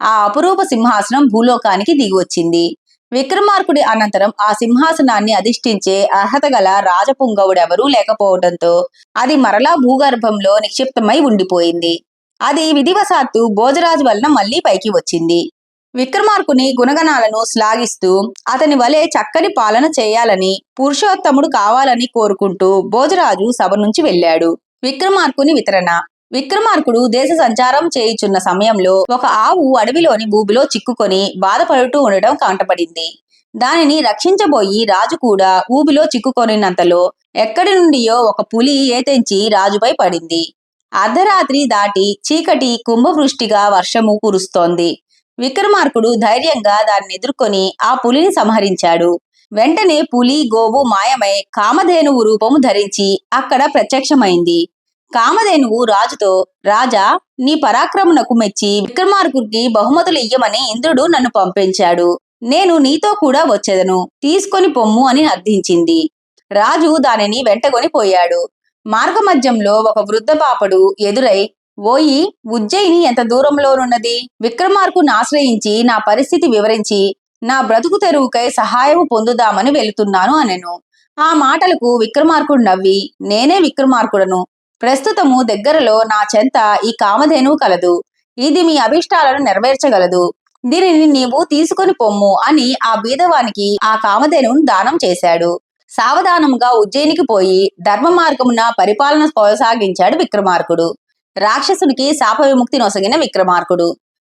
ఆ అపురూప సింహాసనం భూలోకానికి దిగివచ్చింది. విక్రమార్కుడి అనంతరం ఆ సింహాసనాన్ని అధిష్ఠించే అర్హత గల రాజపుంగవుడెవరూ లేకపోవడంతో అది మరలా భూగర్భంలో నిక్షిప్తమై ఉండిపోయింది. అది విధివశాత్తు భోజరాజు వలన మళ్లీ పైకి వచ్చింది. విక్రమార్కుని గుణగణాలను శ్లాఘిస్తూ అతని వలె చక్కని పాలన చేయాలని, పురుషోత్తముడు కావాలని కోరుకుంటూ భోజరాజు సభ నుంచి వెళ్ళాడు. విక్రమార్కుని వితరణ. విక్రమార్కుడు దేశ సంచారం చేయుచున్న సమయంలో ఒక ఆవు అడవిలోని భూమిలో చిక్కుకొని బాధపడుతూ ఉండటం కంటపడింది. దానిని రక్షించబోయి రాజు కూడా ఊబిలో చిక్కుకొనినంతలో ఎక్కడి నుండియో ఒక పులి ఏతెంచి రాజుపై పడింది. అర్ధరాత్రి దాటి చీకటి కుంభవృష్టిగా వర్షము కురుస్తోంది. విక్రమార్కుడు ధైర్యంగా దాన్ని ఎదుర్కొని ఆ పులిని సంహరించాడు. వెంటనే పులి, గోవు మాయమై కామధేనువు రూపము ధరించి అక్కడ ప్రత్యక్షమైంది. కామధేనువు రాజుతో, రాజా, నీ పరాక్రమునకు మెచ్చి విక్రమార్కుడికి బహుమతులు ఇయ్యమని ఇంద్రుడు నన్ను పంపించాడు. నేను నీతో కూడా వచ్చేదను, తీసుకొని పొమ్ము అని అర్థించింది. రాజు దానిని వెంటగొని పోయాడు. మార్గమధ్యంలో ఒక వృద్ధ పాపడు ఎదురై, ఓయి, ఉజ్జయిని ఎంత దూరంలోనున్నది? విక్రమార్కుని ఆశ్రయించి నా పరిస్థితి వివరించి నా బ్రతుకు తెరువుకై సహాయము పొందుదామని వెళుతున్నాను అనెను. ఆ మాటలకు విక్రమార్కుడు నవ్వి, నేనే విక్రమార్కుడను. ప్రస్తుతము దగ్గరలో నా చెంత ఈ కామధేనువు కలదు. ఇది మీ అభిష్టాలను నెరవేర్చగలదు. దీనిని నీవు తీసుకొని పొమ్ము అని ఆ బీదవానికి ఆ కామధేనువును దానం చేశాడు. సావధానంగా ఉజ్జయినికి పోయి ధర్మ మార్గమున పరిపాలన కొనసాగించాడు విక్రమార్కుడు. రాక్షసునికి శాప విముక్తి నొసగిన విక్రమార్కుడు.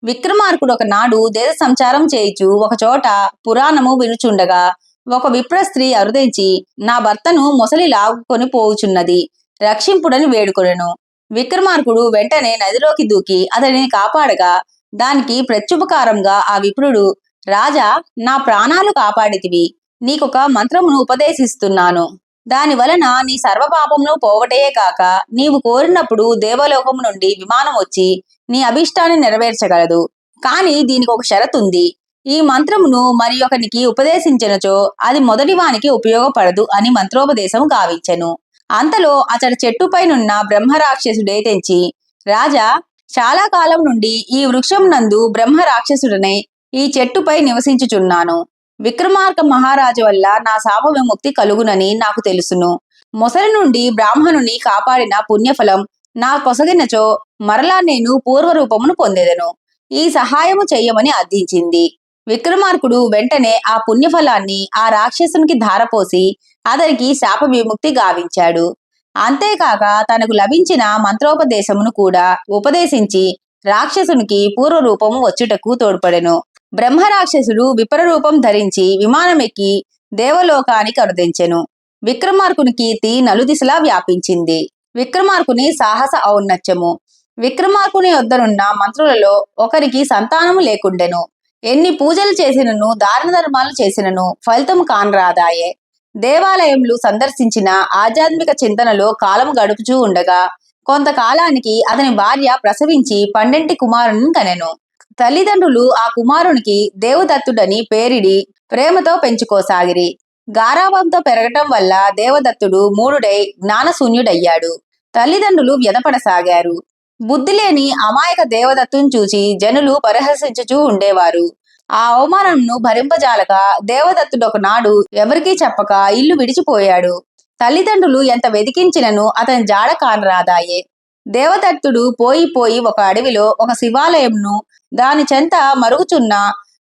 విక్రమార్కుడు ఒకనాడు దేశ సంచారం చేయుచు ఒక చోట పురాణము వినుచుండగా ఒక విప్ర స్త్రీ అరుదించి, నా భర్తను మొసలి లాగుకొని పోవుచున్నది, రక్షింపుడని వేడుకొనెను. విక్రమార్కుడు వెంటనే నదిలోకి దూకి అతడిని కాపాడగా దానికి ప్రత్యుపకారంగా ఆ విప్రుడు, రాజా, నా ప్రాణాలు కాపాడితివి. నీకొక మంత్రమును ఉపదేశిస్తున్నాను. దాని వలన నీ సర్వపాపమును పోవటయే కాక నీవు కోరినప్పుడు దేవలోకము నుండి విమానం వచ్చి నీ అభిష్టాన్ని నెరవేర్చగలదు. కాని దీనికి ఒక షరతుంది. ఈ మంత్రమును మరి ఒకనికి ఉపదేశించినచో అది మొదటివానికి ఉపయోగపడదు అని మంత్రోపదేశము గావించెను. అంతలో అతడి చెట్టుపైనున్న బ్రహ్మరాక్షసుడే తెంచి, రాజా, చాలా కాలం నుండి ఈ వృక్షం నందు బ్రహ్మరాక్షసుడనే ఈ చెట్టుపై నివసించుచున్నాను. విక్రమార్క మహారాజు వల్ల నా శాప విముక్తి కలుగునని నాకు తెలుసును. మొసలి నుండి బ్రాహ్మణుని కాపాడిన పుణ్యఫలం నా కొసగినచో మరలా నేను పూర్వరూపమును పొందేదను. ఈ సహాయము చెయ్యమని అర్థించింది. విక్రమార్కుడు వెంటనే ఆ పుణ్యఫలాన్ని ఆ రాక్షసునికి ధారపోసి అతనికి శాప విముక్తి గావించాడు. అంతేకాక తనకు లభించిన మంత్రోపదేశమును కూడా ఉపదేశించి రాక్షసునికి పూర్వరూపము వచ్చుటకు తోడ్పడెను. బ్రహ్మరాక్షసుడు విపరరూపం ధరించి విమానమెక్కి దేవలోకానికి అరుదించెను. విక్రమార్కుని కీర్తి నలుదిశలా వ్యాపించింది. విక్రమార్కుని సాహస ఔన్నత్యము. విక్రమార్కుని వద్దనున్న మంత్రులలో ఒకరికి సంతానము లేకుండెను. ఎన్ని పూజలు చేసినను, దాన ధర్మాలు చేసినను ఫలితము కానరాదాయే. దేవాలయములు సందర్శించిన ఆధ్యాత్మిక చింతనలో కాలం గడుపుచూ ఉండగా కొంతకాలానికి అతని భార్య ప్రసవించి 12 కుమారుని కనెను. తల్లిదండ్రులు ఆ కుమారునికి దేవదత్తుడని పేరిడి ప్రేమతో పెంచుకోసాగిరి. గారాబంతో పెరగటం వల్ల దేవదత్తుడు మూఢుడై జ్ఞానశూన్యుడయ్యాడు. తల్లిదండ్రులు వ్యధపడసాగారు. బుద్ధిలేని అమాయక దేవదత్తుని చూచి జనులు పరిహసించుచూ ఉండేవారు. ఆ అవమానంను భరింపజాలక దేవదత్తుడొకనాడు ఎవరికీ చెప్పక ఇల్లు విడిచిపోయాడు. తల్లిదండ్రులు ఎంత వెతికించినను అతని జాడ కానరాదాయే. దేవదత్తుడు పోయి ఒక అడవిలో ఒక శివాలయంను, దాని చెంత మరుగుచున్న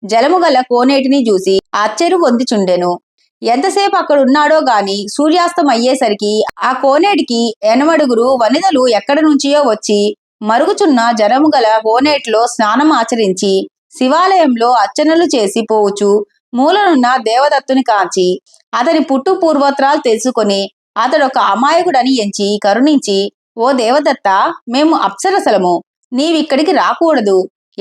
జలముగల కోనేటిని చూసి ఆశ్చర్య పొందిచుండెను. ఎంతసేపు అక్కడున్నాడో గాని సూర్యాస్తమయ్యేసరికి ఆ కోనేటికి 8 వనితలు ఎక్కడి నుంచియో వచ్చి మరుగుచున్న జలముగల కోనేటిలో స్నానం ఆచరించి శివాలయంలో అర్చనలు చేసి పోవుచు మూలనున్న దేవదత్తుని కాంచి అతని పుట్టు పూర్వోత్తరాలు తెలుసుకొని అతడొక అమాయకుడని ఎంచి కరుణించి, ఓ దేవదత్త, మేము అప్సరసలము, నీవిక్కడికి రాకూడదు.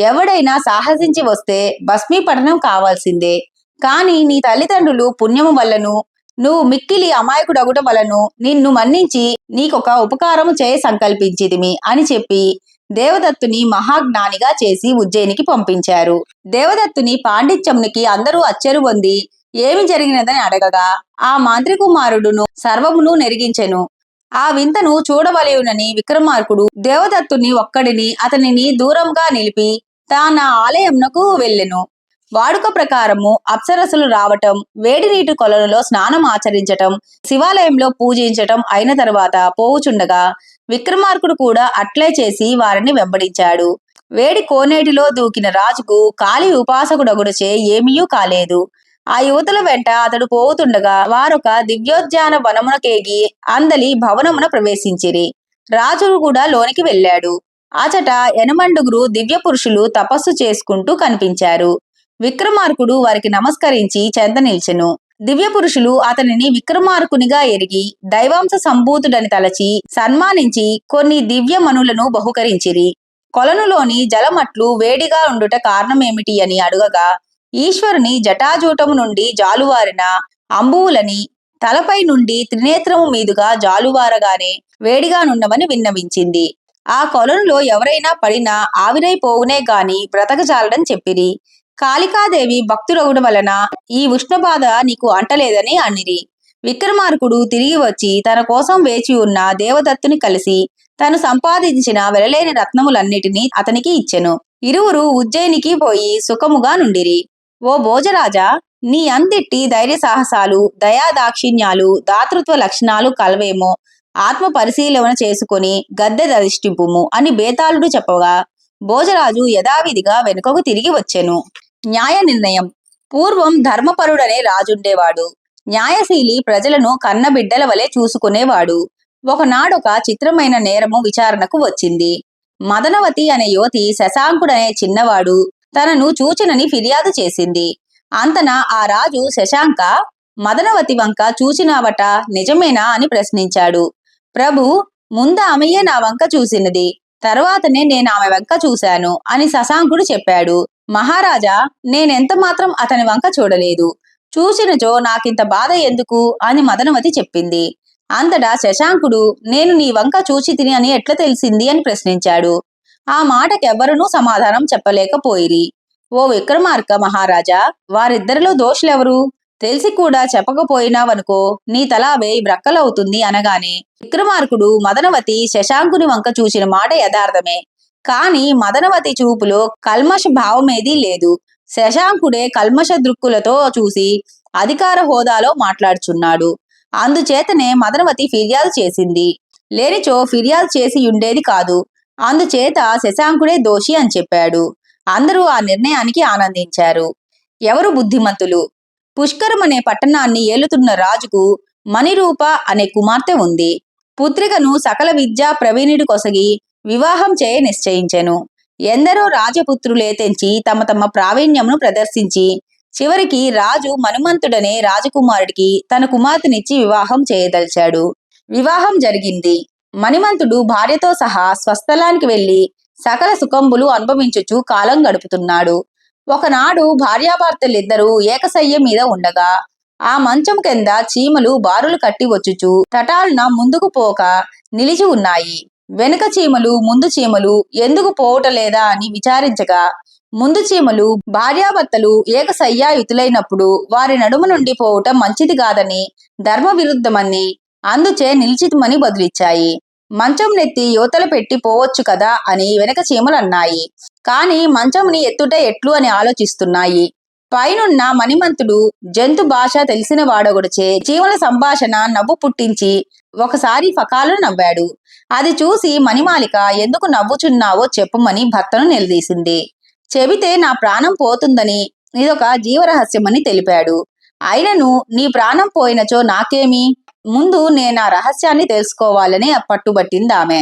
ఎవడైనా సాహసించి వస్తే భస్మీపటనం కావాల్సిందే. కాని నీ తల్లిదండ్రులు పుణ్యము వల్లను నువ్వు మిక్కిలి అమాయకుడగుట వలను నిన్ను మన్నించి నీకొక ఉపకారము చేయ సంకల్పించితిమి అని చెప్పి దేవదత్తుని మహాజ్ఞానిగా చేసి ఉజ్జయినికి పంపించారు. దేవదత్తుని పాండిత్యమునికి అందరూ అచ్చెరు పొంది ఏమి జరిగినదని అడగగా ఆ మాంత్రికుమారుడును సర్వమును నెరిగించెను. ఆ వింతను చూడవలయునని విక్రమార్కుడు దేవదత్తుని ఒక్కడిని అతనిని దూరంగా నిలిపి తాన ఆలయంనకు వెళ్ళెను. వాడుక ప్రకారము అప్సరసులు రావటం, వేడి నీటి కొలనులో స్నానం ఆచరించటం, శివాలయంలో పూజించటం అయిన తరువాత పోవుచుండగా విక్రమార్కుడు కూడా అట్లే చేసి వారిని వెంబడించాడు. వేడి కోనేటిలో దూకిన రాజుకు కాలి ఉపాసకుడగుడచే ఏమీయూ కాలేదు. ఆ యువతుల వెంట అతడు పోవుతుండగా వారొక దివ్యోద్యాన వనమునకేగి అందలి భవనమున ప్రవేశించిరి. రాజు కూడా లోనికి వెళ్ళాడు. అచట ఎనమండుగురు దివ్య పురుషులు తపస్సు చేసుకుంటూ కనిపించారు. విక్రమార్కుడు వారికి నమస్కరించి చెంత నిల్చెను. దివ్య పురుషులు అతనిని విక్రమార్కునిగా ఎరిగి దైవాంశ సంభూతుడని తలచి సన్మానించి కొన్ని దివ్యమనులను బహుకరించిరి. కొలనులోని జలమట్లు వేడిగా ఉండుట కారణమేమిటి అని అడుగగా ఈశ్వరుని జటాజూటము నుండి జాలువారిన అంబువులని తలపై నుండి త్రినేత్రము మీదుగా జాలువారగానే వేడిగానున్నవని విన్నవించింది. ఆ కొలనులో ఎవరైనా పడినా ఆవిరైపోవునే గాని బ్రతకజాలడని చెప్పిరి. కాళికాదేవి భక్తుడగుడు వలన ఈ ఉష్ణబాధ నీకు అంటలేదని అనిరి. విక్రమార్కుడు తిరిగి వచ్చి తన కోసం వేచి ఉన్న దేవదత్తుని కలిసి తను సంపాదించిన వెలలేని రత్నములన్నిటినీ అతనికి ఇచ్చెను. ఇరువురు ఉజ్జయినికి పోయి సుఖముగా నుండిరి. ఓ భోజరాజా, నీ అందిట్టి ధైర్య సాహసాలు, దయాదాక్షిణ్యాలు, దాతృత్వ లక్షణాలు కలవేమో ఆత్మ పరిశీలన చేసుకుని గద్దె దధిష్ఠింపుము అని బేతాళుడు చెప్పగా భోజరాజు యథావిధిగా వెనుకకు తిరిగి వచ్చెను. న్యాయ నిర్ణయం. పూర్వం ధర్మపరుడనే రాజుండేవాడు. న్యాయశీలి ప్రజలను కన్నబిడ్డల వలె చూసుకునేవాడు. ఒకనాడొక చిత్రమైన నేరము విచారణకు వచ్చింది. మదనవతి అనే యువతి శశాంకుడనే చిన్నవాడు తనను చూచినని ఫిర్యాదు చేసింది. అంతన ఆ రాజు శశాంక, మదనవతి వంక చూచినావట, నిజమేనా అని ప్రశ్నించాడు. ప్రభు, ముందు ఆమెయే నా వంక చూసినది, తర్వాతనే నేను ఆమె వంక చూశాను అని శశాంకుడు చెప్పాడు. మహారాజా, నేనెంత మాత్రం అతని వంక చూడలేదు. చూసినచో నాకింత బాధ ఎందుకు అని మదనవతి చెప్పింది. అంతటా శశాంకుడు, నేను నీ వంక చూచి తిని అని ఎట్లా తెలిసింది అని ప్రశ్నించాడు. ఆ మాటకెవ్వరూ సమాధానం చెప్పలేకపోయిరి. ఓ విక్రమార్క మహారాజా, వారిద్దరిలో దోషులెవరు? తెలిసి కూడా చెప్పకపోయినావనుకో నీ తల 1000 బ్రక్కలవుతుంది అనగానే విక్రమార్కుడు మదనవతి శశాంకుని వంక చూసిన మాట యథార్థమే. కాని మదనవతి చూపులో కల్మష భావమేదీ లేదు. శశాంకుడే కల్మష దృక్కులతో చూసి అధికార హోదాలో మాట్లాడుచున్నాడు. అందుచేతనే మదనవతి ఫిర్యాదు చేసింది. లేనిచో ఫిర్యాదు చేసి ఉండేది కాదు. అందుచేత శశాంకుడే దోషి అని చెప్పాడు. అందరూ ఆ నిర్ణయానికి ఆనందించారు. ఎవరు బుద్ధిమంతులు? పుష్కరం అనే పట్టణాన్ని ఏలుతున్న రాజుకు మణిరూప అనే కుమార్తె ఉంది. పుత్రికను సకల విద్యా ప్రవీణుడి కొసగి వివాహం చేయ నిశ్చయించెను. ఎందరో రాజపుత్రులే తెంచి తమ తమ ప్రావీణ్యమును ప్రదర్శించి చివరికి రాజు మనుమంతుడనే రాజకుమారుడికి తన కుమార్తెనిచ్చి వివాహం చేయదలిచాడు. వివాహం జరిగింది. మణిమంతుడు భార్యతో సహా స్వస్థలానికి వెళ్లి సకల సుఖంబులు అనుభవించుచు కాలం గడుపుతున్నాడు. ఒకనాడు భార్యాభర్తలిద్దరూ ఏకశయ్య మీద ఉండగా ఆ మంచం కింద చీమలు బారులు కట్టి వచ్చుచు తటాలున ముందుకు పోక నిలిచి ఉన్నాయి. వెనుక చీమలు ముందు చీమలు ఎందుకు పోవటలేదా అని విచారించగా ముందు చీమలు భార్యాభర్తలు ఏకశయ్యాయుతులైనప్పుడు వారి నడుమ నుండి పోవటం మంచిది కాదని, ధర్మ విరుద్ధమని, అందుచే నిలిచితమని బదులిచ్చాయి. మంచం నెత్తి యువతల పెట్టి పోవచ్చు కదా అని వెనక చీమలు అన్నాయి. కాని మంచంని ఎత్తుట ఎట్లు అని ఆలోచిస్తున్నాయి. పైనున్న మణిమంతుడు జంతు భాష తెలిసిన వాడొకడుచే చీమల సంభాషణ నవ్వు పుట్టించి ఒకసారి ఫకాలను నవ్వాడు. అది చూసి మణిమాలిక ఎందుకు నవ్వుచున్నావో చెప్పమని భర్తను నిలదీసింది. చెబితే నా ప్రాణం పోతుందని, ఇదొక జీవరహస్యమని తెలిపాడు. అయినను నీ ప్రాణం పోయినచో నాకేమి, ముందు నేనా రహస్యాన్ని తెలుసుకోవాలని పట్టుబట్టింది ఆమె.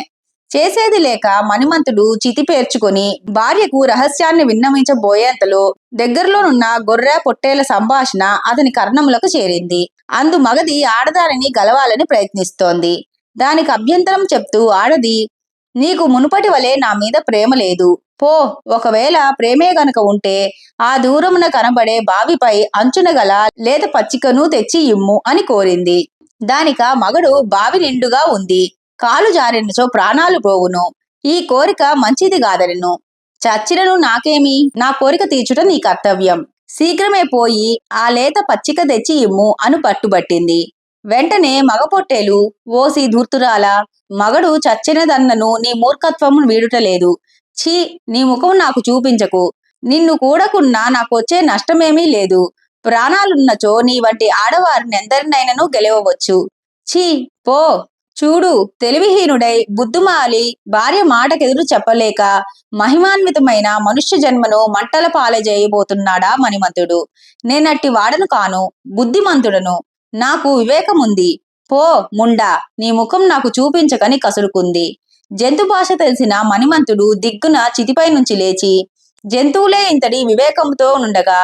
చేసేది లేక మణిమంతుడు చితి పేర్చుకొని భార్యకు రహస్యాన్ని విన్నవించబోయేంతలో దగ్గరలోనున్న గొర్రె పొట్టేల సంభాషణ అతని కర్ణములకు చేరింది. అందు మగది ఆడదానిని గలవాలని ప్రయత్నిస్తోంది. దానికి అభ్యంతరం చెప్తూ ఆడది, నీకు మునుపటి వలె నా మీద ప్రేమ లేదు. పో, ఒకవేళ ప్రేమే గనక ఉంటే ఆ దూరమున కనబడే బావిపై అంచున గల లేత పచ్చికను తెచ్చి ఇమ్ము అని కోరింది. దానిక మగడు బావి నిండుగా ఉంది, కాలు జారినచో ప్రాణాలు పోవును, ఈ కోరిక మంచిది కాదనెను. చచ్చినను నాకేమి, నా కోరిక తీర్చుట నీ కర్తవ్యం, శీఘ్రమే పోయి ఆ లేత పచ్చిక తెచ్చి ఇమ్ము అను పట్టుబట్టింది. వెంటనే మగ పొట్టేలు, ఓసి ధూర్తురాలా, మగడు చచ్చినదన్నను నీ మూర్ఖత్వము వీడుటలేదు. ఛీ, నీ ముఖం నాకు చూపించకు, నిన్ను కూడకున్నా నాకొచ్చే నష్టమేమీ లేదు, ప్రాణాలున్నచో నీ వంటి ఆడవారినెందరినైనను గెలవవచ్చు. ఛీ, పో. చూడు, తెలివిహీనుడై బుద్ధుమాలి భార్య మాటకెదురు చెప్పలేక మహిమాన్వితమైన మనుష్య జన్మను మంటల పాలజేయబోతున్నాడా మణిమంతుడు. నేనట్టి వాడను కాను, బుద్ధిమంతుడను, నాకు వివేకముంది. పో ముండా, నీ ముఖం నాకు చూపించకని కసురుకుంది. జంతు భాష తెలిసిన మణిమంతుడు దిగ్గున చితిపై నుంచి లేచి, జంతువులే ఇంతటి వివేకంతో నుండగా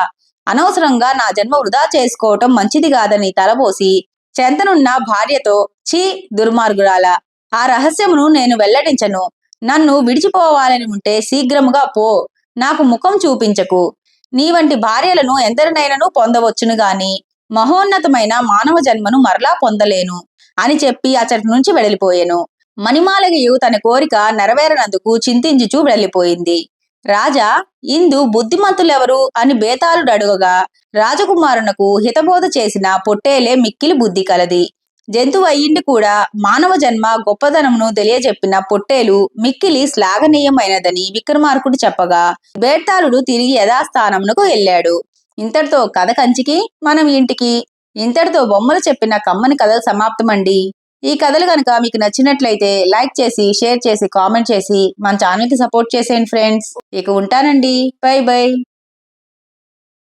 అనవసరంగా నా జన్మ వృధా చేసుకోవటం మంచిది కాదని తలబోసి చెంతనున్న భార్యతో, ఛీ దుర్మార్గురాల, ఆ రహస్యమును నేను వెల్లడించను, నన్ను విడిచిపోవాలని ఉంటే శీఘ్రముగా పో, నాకు ముఖం చూపించకు, నీ వంటి భార్యలను ఎందరినైనను పొందవచ్చును గాని మహోన్నతమైన మానవ జన్మను మరలా పొందలేను అని చెప్పి అచ్చటి నుంచి వెడలిపోయెను. మణిమాలగియు తన కోరిక నెరవేరనందుకు చింతించుచూ వెళ్లిపోయింది. రాజా, ఇందు బుద్ధిమంతులెవరు అని బేతాళుడు అడుగగా రాజకుమారునకు హితబోధ చేసిన పొట్టేలే మిక్కిలి బుద్ధి కలది. జంతువు అయ్యిండి కూడా మానవ జన్మ గొప్పదనమును తెలియజెప్పిన పొట్టేలు మిక్కిలి శ్లాఘనీయమైనదని విక్రమార్కుడు చెప్పగా బేతాళుడు తిరిగి యథాస్థానమునకు వెళ్ళాడు. ఇంతటితో కథ కంచికి, మనం ఇంటికి. ఇంతటితో బొమ్మలు చెప్పిన కమ్మని కథలు సమాప్తమండి. ఈ కథలు కనుక మీకు నచ్చినట్లయితే లైక్ చేసి, షేర్ చేసి, కామెంట్ చేసి మన ఛానల్కి సపోర్ట్ చేసేయండి ఫ్రెండ్స్. ఇక ఉంటానండి. By by.